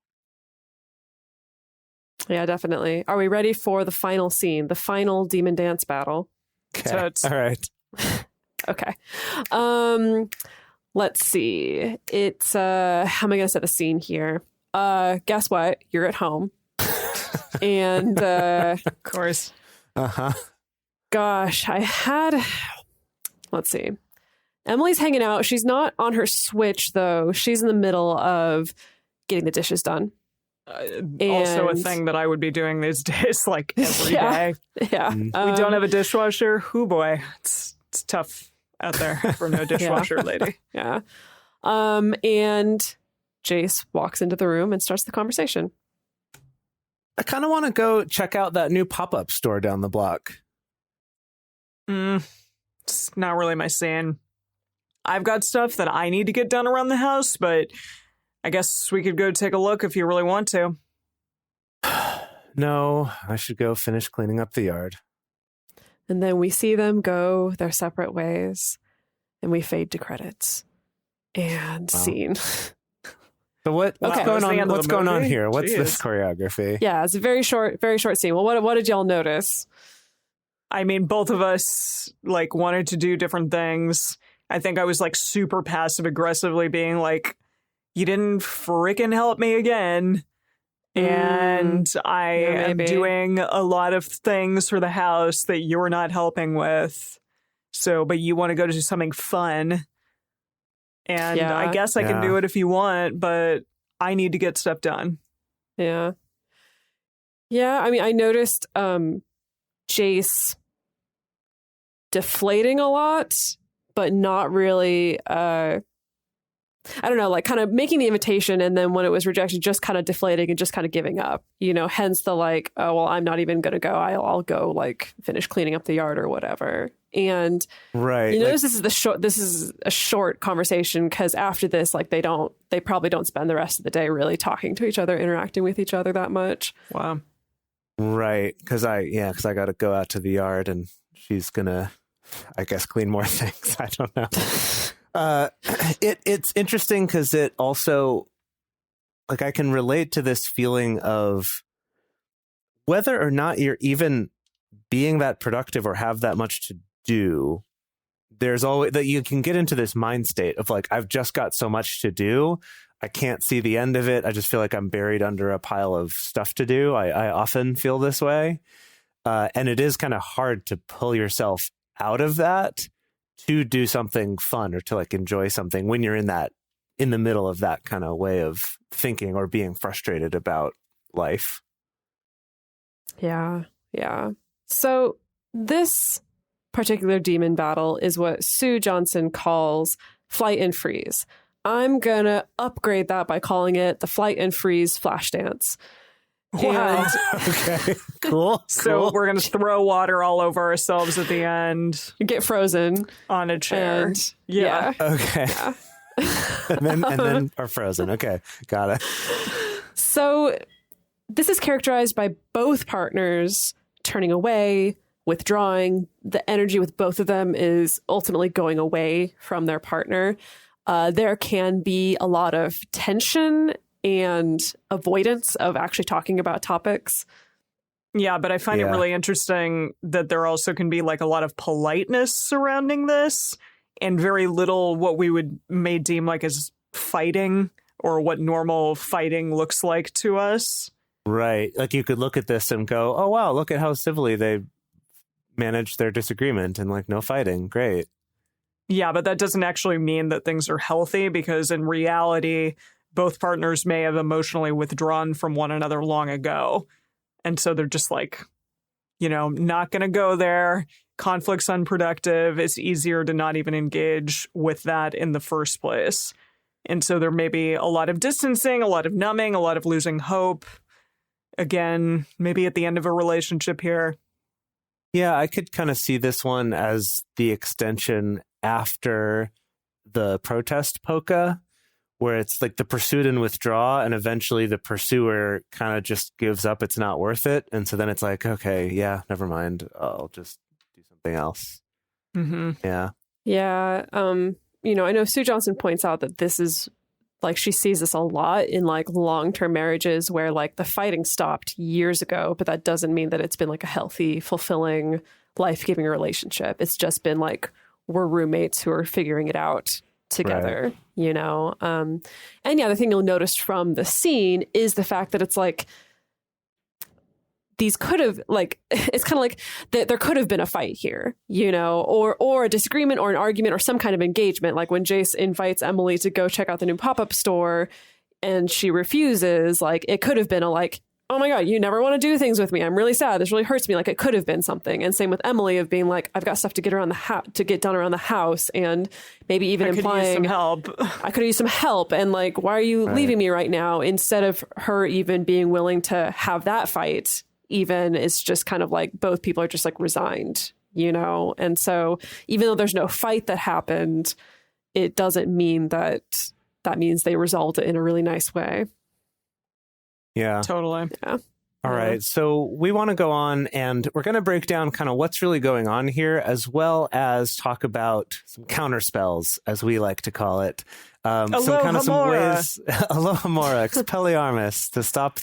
Yeah, definitely. Are we ready for the final scene, the final demon dance battle? Okay. All right. Okay. Let's see. It's how am I going to set the scene here? Guess what? You're at home. And of course. Gosh, let's see. Emily's hanging out. She's not on her Switch though. She's in the middle of getting the dishes done. Also a thing that I would be doing these days, like every day. Yeah. We don't have a dishwasher. Hoo boy. It's tough out there for no dishwasher lady. Yeah. And Jace walks into the room and starts the conversation. I kind of want to go check out that new pop-up store down the block. It's not really my scene. I've got stuff that I need to get done around the house, but I guess we could go take a look if you really want to. No, I should go finish cleaning up the yard. And then we see them go their separate ways, and we fade to credits. And scene. So what's going on? What's going on here? What's Jeez. this choreography? Yeah, it's a very short scene. Well, what did y'all notice? I mean, both of us like wanted to do different things. I think I was like super passive aggressively being like, you didn't freaking help me again. And I am doing a lot of things for the house that you're not helping with. So, but you want to go to something fun. And I guess I can do it if you want, but I need to get stuff done. Yeah. Yeah, I mean, I noticed Jace deflating a lot, but not really, I don't know, like kind of making the invitation, and then when it was rejected, just kind of deflating and just kind of giving up, hence the like, oh, well, I'm not even going to go. I'll go like finish cleaning up the yard or whatever. And right, this is a short conversation, because after this, like they probably don't spend the rest of the day really talking to each other, interacting with each other that much. Wow. Right. Because I got to go out to the yard, and she's going to, I guess, clean more things. I don't know. It's interesting because it also, like, I can relate to this feeling of whether or not you're even being that productive or have that much to do. There's always that you can get into this mind state of like, I've just got so much to do. I can't see the end of it. I just feel like I'm buried under a pile of stuff to do. I often feel this way. And it is kind of hard to pull yourself out of that to do something fun or to like enjoy something when you're in the middle of that kind of way of thinking or being frustrated about life. Yeah. Yeah. So this particular demon battle is what Sue Johnson calls flight and freeze. I'm going to upgrade that by calling it the flight and freeze flash dance. Wow. Okay, cool. So we're going to throw water all over ourselves at the end. Get frozen on a chair. Yeah. Okay. Yeah. and then are frozen. Okay. Got it. So this is characterized by both partners turning away, withdrawing. The energy with both of them is ultimately going away from their partner. There can be a lot of tension and avoidance of actually talking about topics. Yeah, but I find it really interesting that there also can be like a lot of politeness surrounding this and very little what we may deem like as fighting or what normal fighting looks like to us. Right. Like you could look at this and go, oh, wow, look at how civilly they managed their disagreement and like no fighting. Great. Yeah, but that doesn't actually mean that things are healthy, because in reality, both partners may have emotionally withdrawn from one another long ago. And so they're just like not going to go there. Conflict's unproductive. It's easier to not even engage with that in the first place. And so there may be a lot of distancing, a lot of numbing, a lot of losing hope. Again, maybe at the end of a relationship here. Yeah, I could kind of see this one as the extension after the Protest Polka, where it's like the pursuit and withdraw, and eventually the pursuer kind of just gives up. It's not worth it. And so then it's like, okay, yeah, never mind. I'll just do something else. Mm-hmm. Yeah. Yeah. I know Sue Johnson points out that this is like, she sees this a lot in like long-term marriages where like the fighting stopped years ago, but that doesn't mean that it's been like a healthy, fulfilling, life-giving relationship. It's just been like, we're roommates who are figuring it out together, right. And yeah, the thing you'll notice from the scene is the fact that it's like, these could have like, it's kind of like there could have been a fight here, or a disagreement or an argument or some kind of engagement. Like when Jace invites Emily to go check out the new pop-up store and she refuses, like it could have been a like, oh my God, you never want to do things with me. I'm really sad. This really hurts me. Like it could have been something. And same with Emily of being like, I've got stuff to get done around the house. And maybe even implying I could use some help. And like, why are you leaving me right now? Instead of her even being willing to have that fight, even it's just kind of like both people are just like resigned, And so even though there's no fight that happened, it doesn't mean that means they resolved it in a really nice way. Yeah. Totally. Yeah. All right. So we want to go on and we're going to break down kind of what's really going on here, as well as talk about some counterspells, as we like to call it. Some ways, Alohomora, Expelliarmus, to stop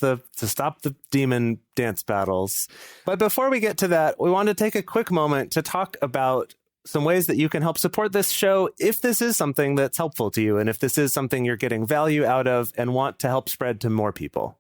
the demon dance battles. But before we get to that, we want to take a quick moment to talk about some ways that you can help support this show if this is something that's helpful to you and if this is something you're getting value out of and want to help spread to more people.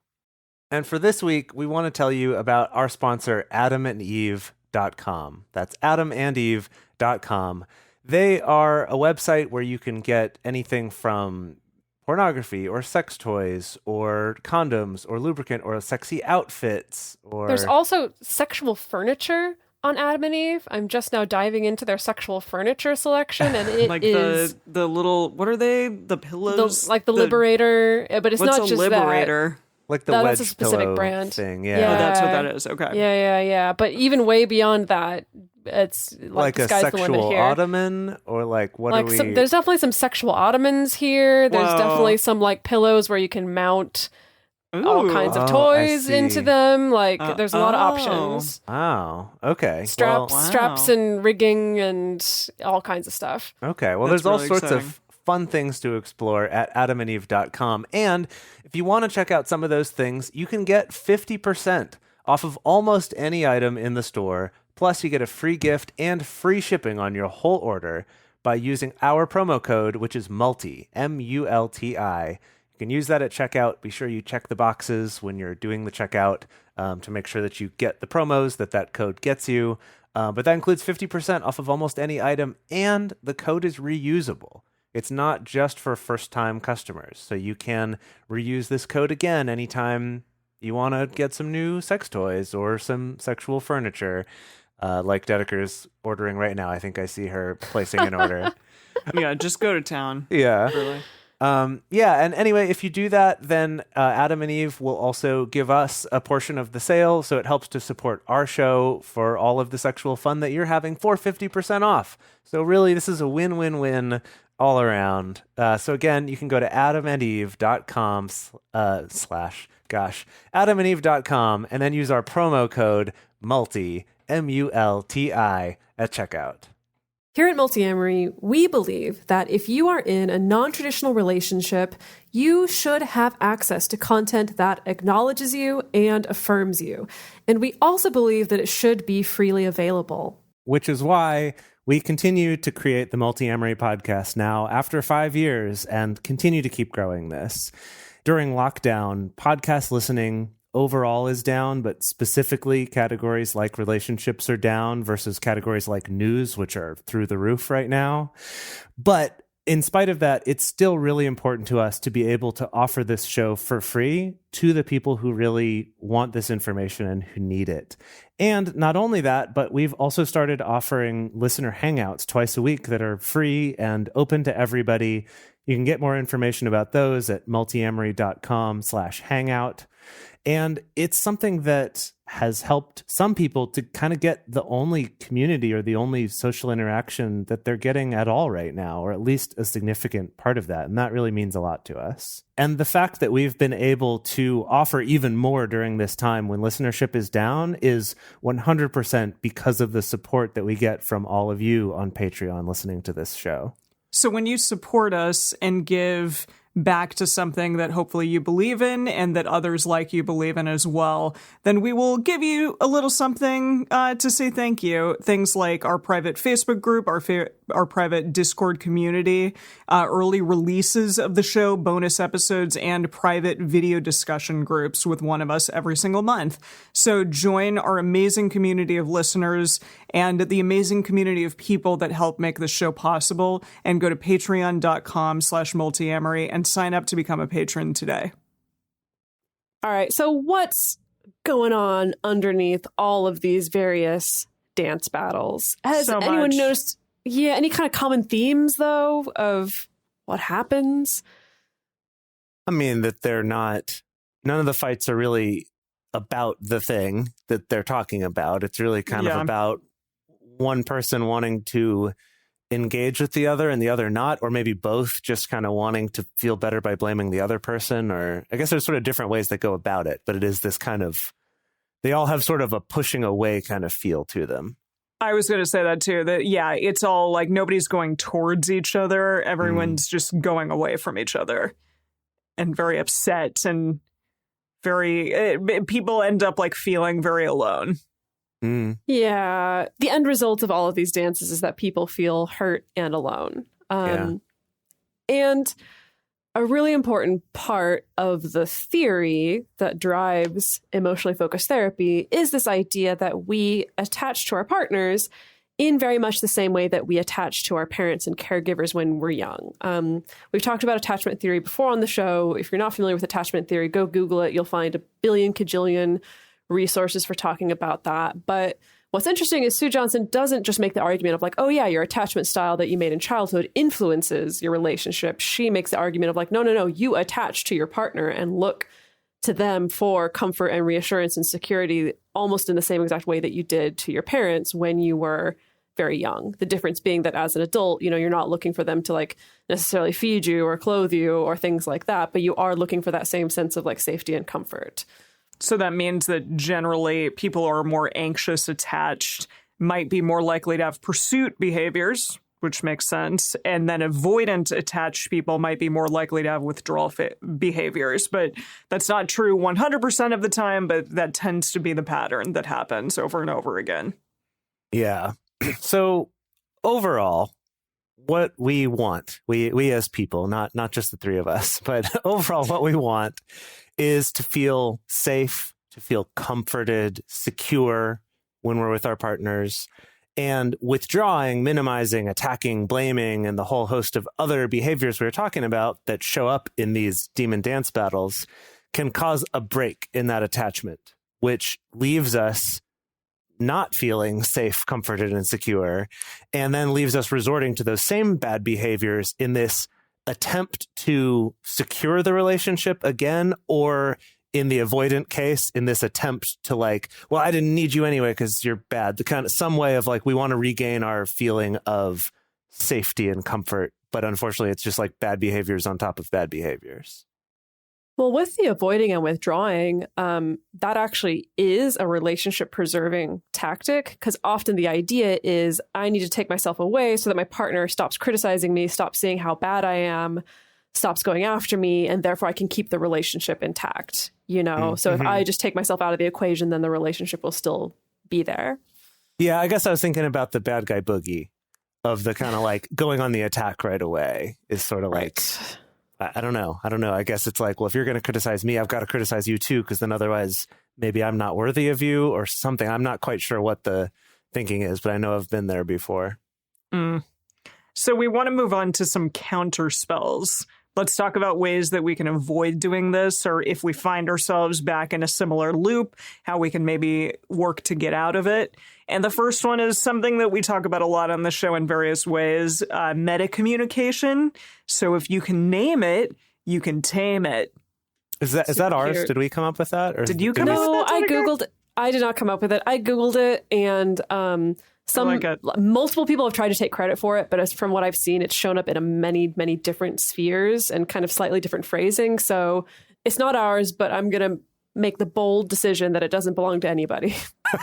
And for this week, we want to tell you about our sponsor, adamandeve.com. That's adamandeve.com. They are a website where you can get anything from pornography or sex toys or condoms or lubricant or sexy outfits. Or there's also sexual furniture on Adam and Eve. I'm just now diving into their sexual furniture selection, and it like is the little, what are they? The pillows, the Liberator, but it's not just Liberator? That. Like the wedge that's a specific pillow brand thing, yeah. Oh, that's what that is. Okay. Yeah. But even way beyond that, it's like a sexual ottoman, or like what like are we? There's definitely some sexual ottomans here. There's definitely some like pillows where you can mount all kinds of toys into them. Like there's a lot of options. Oh, okay. Straps and rigging and all kinds of stuff. Okay. Well, that's there's all really sorts exciting. of fun things to explore at adamandeve.com. And if you want to check out some of those things, you can get 50% off of almost any item in the store. Plus, you get a free gift and free shipping on your whole order by using our promo code, which is MULTI, M-U-L-T-I. You can use that at checkout. Be sure you check the boxes when you're doing the checkout to make sure that you get the promos that code gets you. But that includes 50% off of almost any item, and the code is reusable. It's not just for first-time customers, so you can reuse this code again anytime you want to get some new sex toys or some sexual furniture, like Dedeker's ordering right now. I think I see her placing an order. Yeah, just go to town. Yeah. Really. And anyway, if you do that, then Adam and Eve will also give us a portion of the sale, so it helps to support our show for all of the sexual fun that you're having for 50% off. So really, this is a win-win-win all around. So again, you can go to adamandeve.com adamandeve.com, and then use our promo code MULTI, M-U-L-T-I, at checkout. Here at Multiamory, we believe that if you are in a non-traditional relationship, you should have access to content that acknowledges you and affirms you. And we also believe that it should be freely available. Which is why we continue to create the Multiamory podcast now after 5 years and continue to keep growing this. During lockdown, podcast listening overall is down, but specifically categories like relationships are down versus categories like news, which are through the roof right now. But in spite of that, it's still really important to us to be able to offer this show for free to the people who really want this information and who need it. And not only that, but we've also started offering listener hangouts twice a week that are free and open to everybody. You can get more information about those at multiamory.com/hangout. And it's something that has helped some people to kind of get the only community or the only social interaction that they're getting at all right now, or at least a significant part of that. And that really means a lot to us. And the fact that we've been able to offer even more during this time when listenership is down is 100% because of the support that we get from all of you on Patreon listening to this show. So when you support us and give back to something that hopefully you believe in and that others like you believe in as well, then we will give you a little something to say thank you. Things like our private Facebook group, our private Discord community, early releases of the show, bonus episodes, and private video discussion groups with one of us every single month. So join our amazing community of listeners and the amazing community of people that help make this show possible, and go to patreon.com/multiamory and sign up to become a patron today. All right. So what's going on underneath all of these various dance battles? Has anyone noticed, any kind of common themes, though, of what happens? I mean, that none of the fights are really about the thing that they're talking about. It's really kind of about one person wanting to engage with the other and the other not, or maybe both just kind of wanting to feel better by blaming the other person. Or I guess there's sort of different ways that go about it, but it is this kind of, they all have sort of a pushing away kind of feel to them. I was going to say that too, that it's all like nobody's going towards each other. Everyone's just going away from each other and very upset, and people end up like feeling very alone. Yeah. The end result of all of these dances is that people feel hurt and alone. And a really important part of the theory that drives emotionally focused therapy is this idea that we attach to our partners in very much the same way that we attach to our parents and caregivers when we're young. We've talked about attachment theory before on the show. If you're not familiar with attachment theory, go Google it. You'll find a billion kajillion resources for talking about that. But what's interesting is Sue Johnson doesn't just make the argument of like, oh yeah, your attachment style that you made in childhood influences your relationship. She makes the argument of like, no, you attach to your partner and look to them for comfort and reassurance and security almost in the same exact way that you did to your parents when you were very young. The difference being that as an adult, you're not looking for them to like necessarily feed you or clothe you or things like that, but you are looking for that same sense of like safety and comfort. So that means that generally people are more anxious attached, might be more likely to have pursuit behaviors, which makes sense. And then avoidant attached people might be more likely to have withdrawal behaviors. But that's not true 100% of the time, but that tends to be the pattern that happens over and over again. Yeah. So overall, what we want, we as people, not just the three of us, but overall what we want is to feel safe, to feel comforted, secure when we're with our partners. And withdrawing, minimizing, attacking, blaming, and the whole host of other behaviors we were talking about that show up in these demon dance battles can cause a break in that attachment, which leaves us not feeling safe, comforted, and secure, and then leaves us resorting to those same bad behaviors in this attempt to secure the relationship again, or in the avoidant case, in this attempt to like, well, I didn't need you anyway because you're bad. The kind of some way of like, we want to regain our feeling of safety and comfort, but unfortunately, it's just like bad behaviors on top of bad behaviors. Well, with the avoiding and withdrawing, that actually is a relationship preserving tactic, because often the idea is I need to take myself away so that my partner stops criticizing me, stops seeing how bad I am, stops going after me, and therefore I can keep the relationship intact, So if I just take myself out of the equation, then the relationship will still be there. Yeah, I guess I was thinking about the bad guy boogie of the kind of like going on the attack right away is sort of like... I don't know. I guess it's like, well, if you're going to criticize me, I've got to criticize you too, because then otherwise maybe I'm not worthy of you or something. I'm not quite sure what the thinking is, but I know I've been there before. So we want to move on to some counter spells. Let's talk about ways that we can avoid doing this, or if we find ourselves back in a similar loop, how we can maybe work to get out of it. And the first one is something that we talk about a lot on the show in various ways, meta-communication. So if you can name it, you can tame it. Is that ours? Did we come up with that? Or Did you come up with that? No, I Googled it. I did not come up with it. I Googled it, and multiple people have tried to take credit for it, but as from what I've seen, it's shown up in many, many different spheres and kind of slightly different phrasing. So it's not ours, but I'm going to make the bold decision that it doesn't belong to anybody.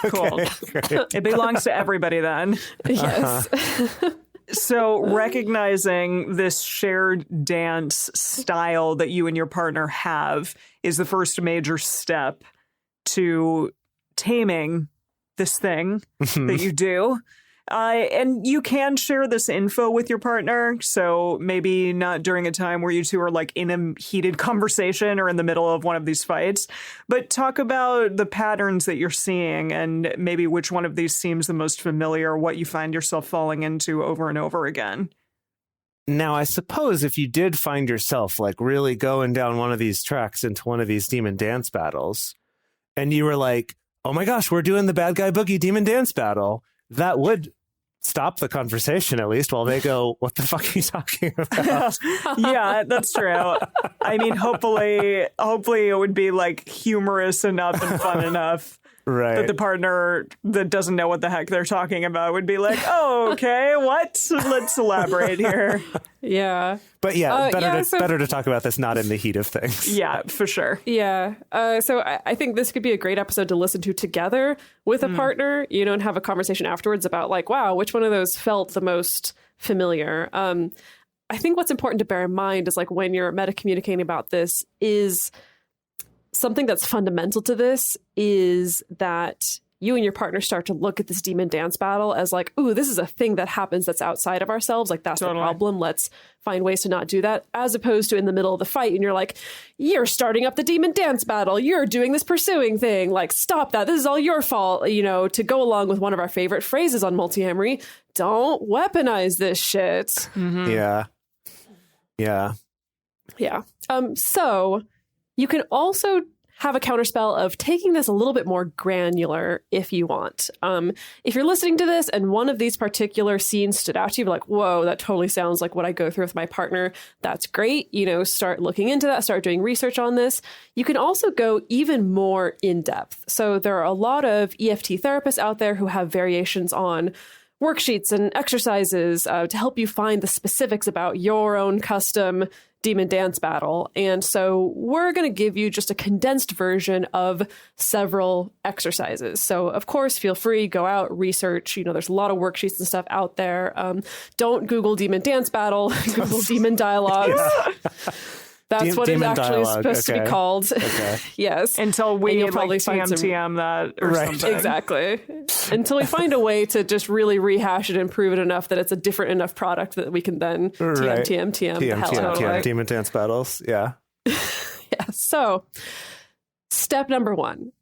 Cool. It belongs to everybody then. Yes. So recognizing this shared dance style that you and your partner have is the first major step to taming this thing that you do. And you can share this info with your partner. So maybe not during a time where you two are like in a heated conversation or in the middle of one of these fights, but talk about the patterns that you're seeing and maybe which one of these seems the most familiar, what you find yourself falling into over and over again. Now, I suppose if you did find yourself like really going down one of these tracks into one of these demon dance battles, and you were like, oh my gosh, we're doing the bad guy boogie demon dance battle, that would stop the conversation at least while they go, what the fuck are you talking about? Yeah, that's true. I mean, hopefully it would be like humorous enough and fun enough. Right. That the partner that doesn't know what the heck they're talking about would be like, oh, okay, what? Let's elaborate here. Yeah. But better to talk about this not in the heat of things. Yeah, for sure. Yeah. So I think this could be a great episode to listen to together with a partner, and have a conversation afterwards about like, wow, which one of those felt the most familiar? I think what's important to bear in mind is like when you're meta-communicating about this is something that's fundamental to this is that you and your partner start to look at this demon dance battle as like, ooh, this is a thing that happens that's outside of ourselves. Like, that's Totally. the problem. Let's find ways to not do that. As opposed to in the middle of the fight and you're like, you're starting up the demon dance battle. You're doing this pursuing thing. Like, stop that. This is all your fault. To go along with one of our favorite phrases on Multiamory, don't weaponize this shit. Mm-hmm. Yeah. Yeah. Yeah. So you can also have a counterspell of taking this a little bit more granular if you want. If you're listening to this and one of these particular scenes stood out to you, you're like, whoa, that totally sounds like what I go through with my partner. That's great. Start looking into that, start doing research on this. You can also go even more in depth. So there are a lot of EFT therapists out there who have variations on worksheets and exercises to help you find the specifics about your own custom demon dance battle. And so we're going to give you just a condensed version of several exercises. So of course, feel free, go out, research. There's a lot of worksheets and stuff out there. Don't Google demon dance battle, Google demon dialogues. That's what it's actually supposed to be called. Okay. Yes. Until we you'll probably find TM that or something. Exactly. Until we find a way to just really rehash it and prove it enough that it's a different enough product that we can then TM the hell out of it. Demon dance battles. Yeah. Yeah. So step number 1.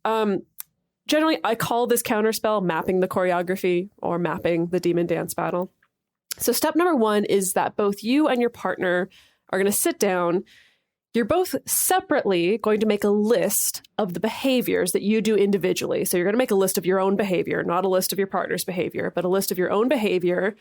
Generally, I call this counterspell mapping the choreography or mapping the demon dance battle. So step number 1 is that both you and your partner are going to sit down. You're both separately going to make a list of the behaviors that you do individually. So you're going to make a list of your own behavior, not a list of your partner's behavior, but a list of your own behavior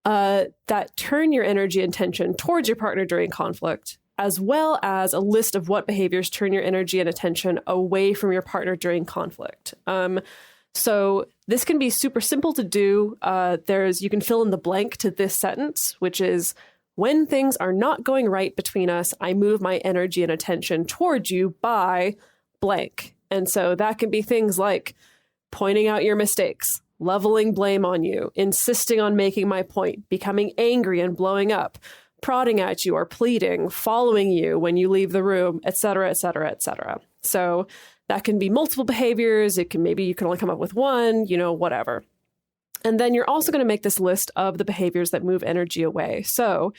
that turn your energy and attention towards your partner during conflict, as well as a list of what behaviors turn your energy and attention away from your partner during conflict. So this can be super simple to do. You can fill in the blank to this sentence, which is, when things are not going right between us, I move my energy and attention towards you by blank. And so that can be things like pointing out your mistakes, leveling blame on you, insisting on making my point, becoming angry and blowing up, prodding at you or pleading, following you when you leave the room, etc., etc., etc. So that can be multiple behaviors. Maybe you can only come up with one, whatever. And then you're also going to make this list of the behaviors that move energy away. So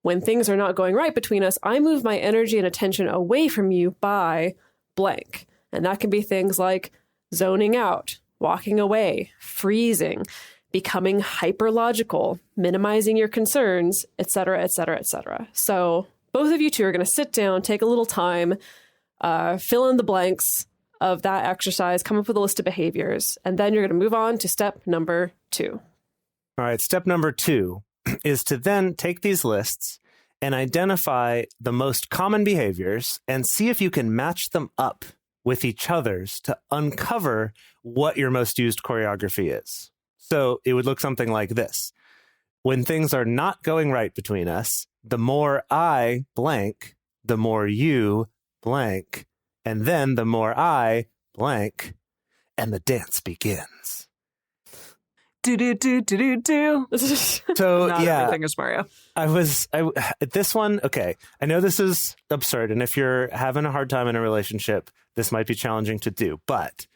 when things are not going right between us, I move my energy and attention away from you by blank. And that can be things like zoning out, walking away, freezing, becoming hyper-logical, minimizing your concerns, etc., etc., etc. So both of you two are going to sit down, take a little time, fill in the blanks of that exercise, come up with a list of behaviors, and then you're going to move on to step number 2. All right, step number 2 is to then take these lists and identify the most common behaviors and see if you can match them up with each other's to uncover what your most used choreography is. So it would look something like this. When things are not going right between us, the more I blank, the more you blank, and then the more I blank, and the dance begins. Do. So Not yeah, everything is Mario. This one, okay, I know this is absurd, and if you're having a hard time in a relationship, this might be challenging to do, but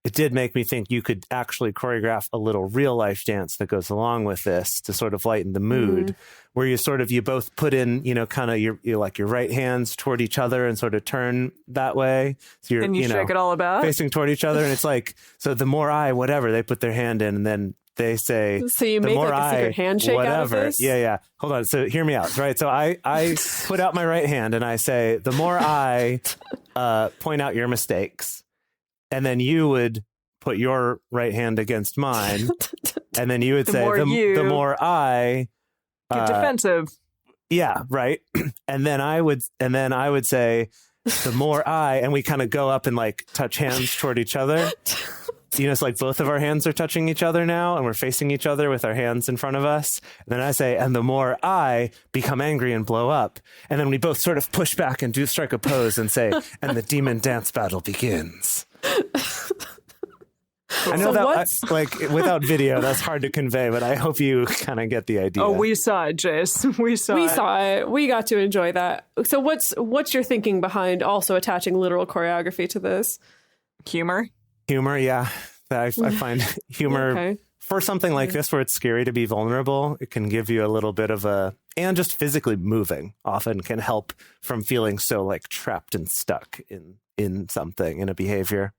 it did make me think you could actually choreograph a little real life dance that goes along with this to sort of lighten the mood, where you both put in, kind of your right hands toward each other and sort of turn that way. So you're, And you shake it all about? facing toward each other. And it's like, so the more I, whatever, they put their hand in and then they say, so you the make more like a secret handshake whatever. out of this? Yeah. Hold on. So hear me out. Right. So I put out my right hand and I say, the more I point out your mistakes, and then you would put your right hand against mine, and then you would say, the more I get defensive. Yeah, right. And then I would say, the more I, and we kind of go up and like touch hands toward each other. It's like both of our hands are touching each other now, and we're facing each other with our hands in front of us. And then I say, and the more I become angry and blow up. And then we both sort of push back and strike a pose and say, and the demon dance battle begins. I know without video, that's hard to convey, but I hope you kind of get the idea. Oh, we saw it, Jace. We saw it. We got to enjoy that. So what's your thinking behind also attaching literal choreography to this? Humor, yeah. I find humor for something like this where it's scary to be vulnerable. It can give you a little bit of and just physically moving often can help from feeling so like trapped and stuck in something, in a behavior.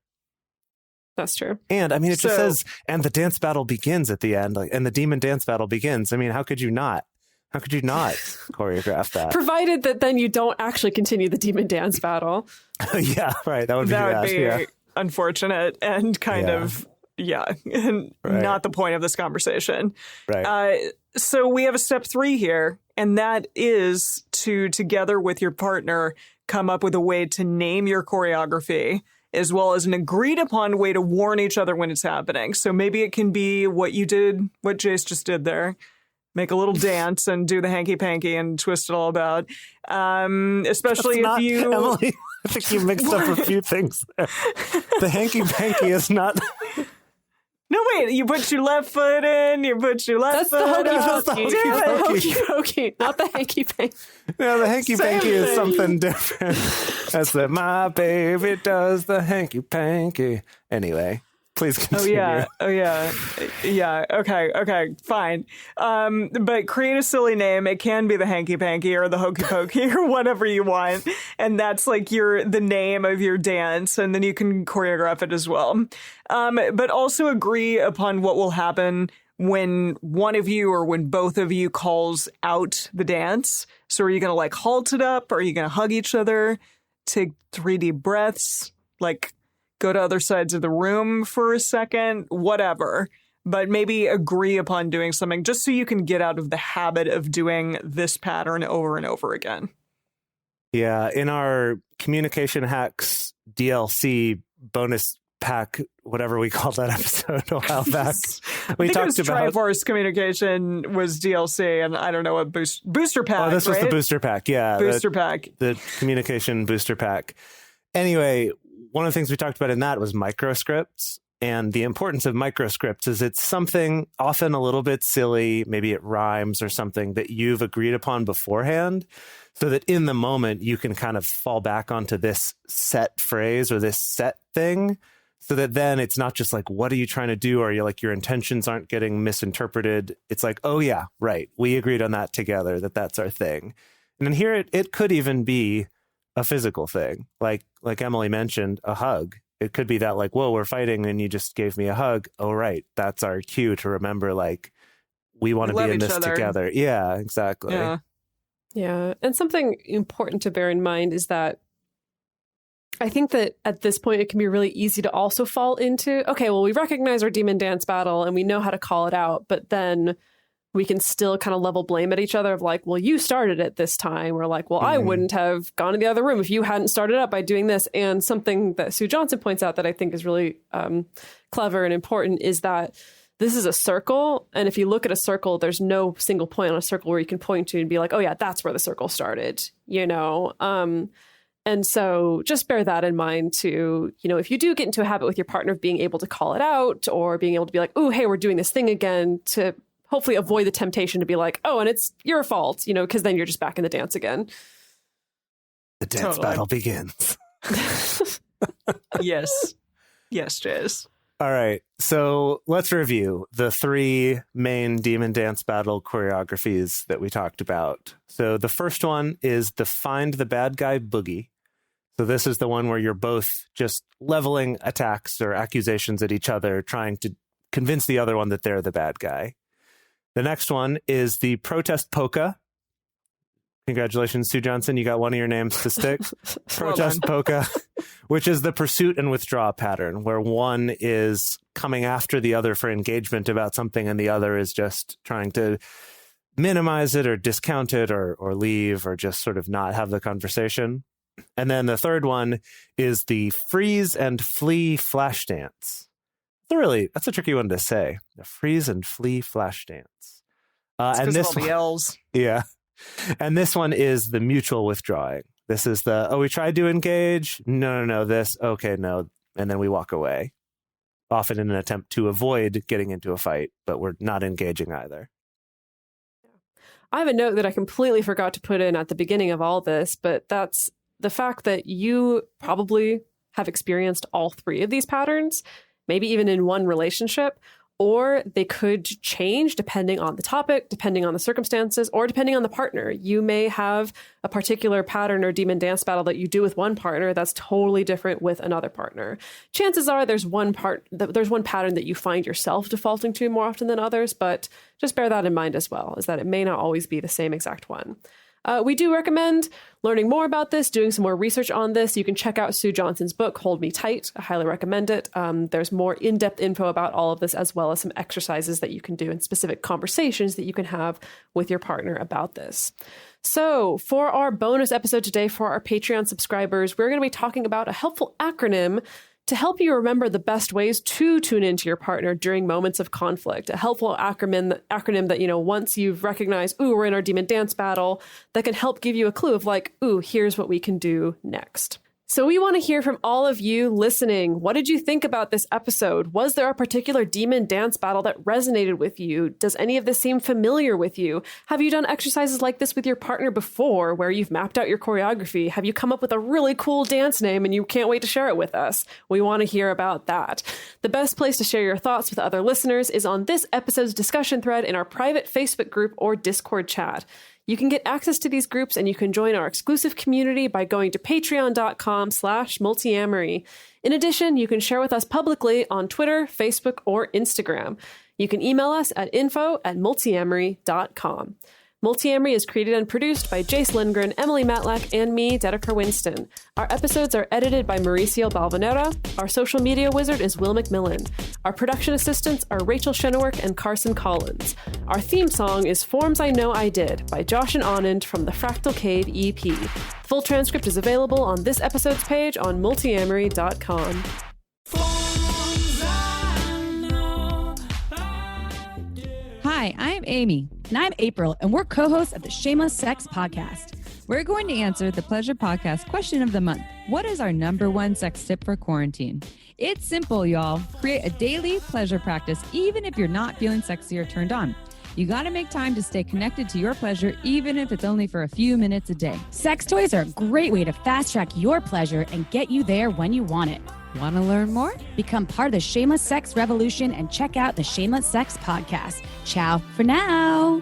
That's true. And I mean, it just says, and the dance battle begins at the end, and the demon dance battle begins. I mean, how could you not choreograph that? Provided that then you don't actually continue the demon dance battle. Yeah, right. That would be unfortunate and kind of, not the point of this conversation. Right. So we have a step 3 here, and that is to, together with your partner, come up with a way to name your choreography, as well as an agreed upon way to warn each other when it's happening. So maybe it can be what you did, what Jace just did there. Make a little dance and do the hanky-panky and twist it all about. Especially if you... Emily, I think you mixed up a few things there. The hanky-panky is not... No, wait, you put your left foot in, you put your left foot in. That's the hokey pokey, not the hanky panky. No, the hanky panky is something different. That's my baby does the hanky panky. Anyway, please continue. Oh yeah. Okay, fine. But create a silly name. It can be the hanky panky or the hokey pokey or whatever you want, and that's like the name of your dance, and then you can choreograph it as well. But also agree upon what will happen when one of you or when both of you calls out the dance. So are you going to like halt it up? Are you going to hug each other? Take 3 deep breaths? Like go to other sides of the room for a second? Whatever. But maybe agree upon doing something just so you can get out of the habit of doing this pattern over and over again. Yeah. In our Communication Hacks DLC bonus pack, whatever we called that episode a while back, we talked about Triforce Communication was DLC, and I don't know what booster pack. Oh, this was the booster pack. Yeah, pack, the communication booster pack. Anyway, one of the things we talked about in that was microscripts, and the importance of microscripts is it's something often a little bit silly, maybe it rhymes or something that you've agreed upon beforehand, so that in the moment you can kind of fall back onto this set phrase or this set thing. So that then it's not just like, what are you trying to do? Or you're like, your intentions aren't getting misinterpreted. It's like, oh yeah, right. We agreed on that together, that's our thing. And then here it could even be a physical thing. Like Emily mentioned, a hug. it could be that like, whoa, we're fighting and you just gave me a hug. Oh, right. That's our cue to remember, like, we want to be in this together. Yeah, exactly. Yeah. And something important to bear in mind is that I think that at this point, it can be really easy to also fall into, okay, well, we recognize our demon dance battle and we know how to call it out, but then we can still kind of level blame at each other of like, well, you started it this time. Or like, well, I wouldn't have gone to the other room if you hadn't started up by doing this. And something that Sue Johnson points out that I think is really clever and important is that this is a circle. And if you look at a circle, there's no single point on a circle where you can point to and be like, oh, yeah, that's where the circle started, you know? And so just bear that in mind too. You know, if you do get into a habit with your partner of being able to call it out or being able to be like, oh, hey, we're doing this thing again, to hopefully avoid the temptation to be like, oh, and it's your fault, you know, because then you're just back in the dance again. The dance battle begins. Yes. Yes, Jace. All right. So let's review the 3 main demon dance battle choreographies that we talked about. So the first one is the Find the Bad Guy Boogie. So this is the one where you're both just leveling attacks or accusations at each other, trying to convince the other one that they're the bad guy. The next one is the Protest Polka. Congratulations, Sue Johnson. You got one of your names to stick. Protest Polka, which is the pursuit and withdraw pattern, where one is coming after the other for engagement about something and the other is just trying to minimize it or discount it or leave or just sort of not have the conversation. And then the third one is the freeze and flee flash dance. That's a tricky one to say. The freeze and flee flash dance. And this all the L's. Yeah. And this one is the mutual withdrawing. This is the, we tried to engage. No, this. Okay, no. And then we walk away, often in an attempt to avoid getting into a fight, but we're not engaging either. I have a note that I completely forgot to put in at the beginning of all this, but that's the fact that you probably have experienced all 3 of these patterns, maybe even in one relationship, or they could change depending on the topic, depending on the circumstances, or depending on the partner. You may have a particular pattern or demon dance battle that you do with one partner that's totally different with another partner. Chances are there's one pattern that you find yourself defaulting to more often than others, but just bear that in mind as well, is that it may not always be the same exact one. We do recommend learning more about this, doing some more research on this. You can check out Sue Johnson's book, Hold Me Tight. I highly recommend it. There's more in-depth info about all of this, as well as some exercises that you can do and specific conversations that you can have with your partner about this. So for our bonus episode today, for our Patreon subscribers, we're going to be talking about a helpful acronym to help you remember the best ways to tune into your partner during moments of conflict. A helpful acronym that, you know, once you've recognized, ooh, we're in our demon dance battle, that can help give you a clue of like, ooh, here's what we can do next. So we want to hear from all of you listening. What did you think about this episode? Was there a particular demon dance battle that resonated with you? Does any of this seem familiar with you? Have you done exercises like this with your partner before, where you've mapped out your choreography? Have you come up with a really cool dance name and you can't wait to share it with us? We want to hear about that. The best place to share your thoughts with other listeners is on this episode's discussion thread in our private Facebook group or Discord chat. You can get access to these groups and you can join our exclusive community by going to patreon.com/multiamory. In addition, you can share with us publicly on Twitter, Facebook, or Instagram. You can email us at info@multiamory.com. Multiamory is created and produced by Jace Lindgren, Emily Matlack, and me, Dedeker Winston. Our episodes are edited by Mauricio Balvanera. Our social media wizard is Will McMillan. Our production assistants are Rachel Shenowork and Carson Collins. Our theme song is Forms I Know I Did by Josh and Anand from the Fractal Cave EP. Full transcript is available on this episode's page on multiamory.com. Hi, I'm Amy. And I'm April, and we're co-hosts of the Shameless Sex Podcast. We're going to answer the Pleasure Podcast question of the month. What is our #1 sex tip for quarantine? It's simple, y'all. Create a daily pleasure practice, even if you're not feeling sexy or turned on. You got to make time to stay connected to your pleasure, even if it's only for a few minutes a day. Sex toys are a great way to fast-track your pleasure and get you there when you want it. Want to learn more? Become part of the Shameless Sex Revolution and check out the Shameless Sex Podcast. Ciao for now.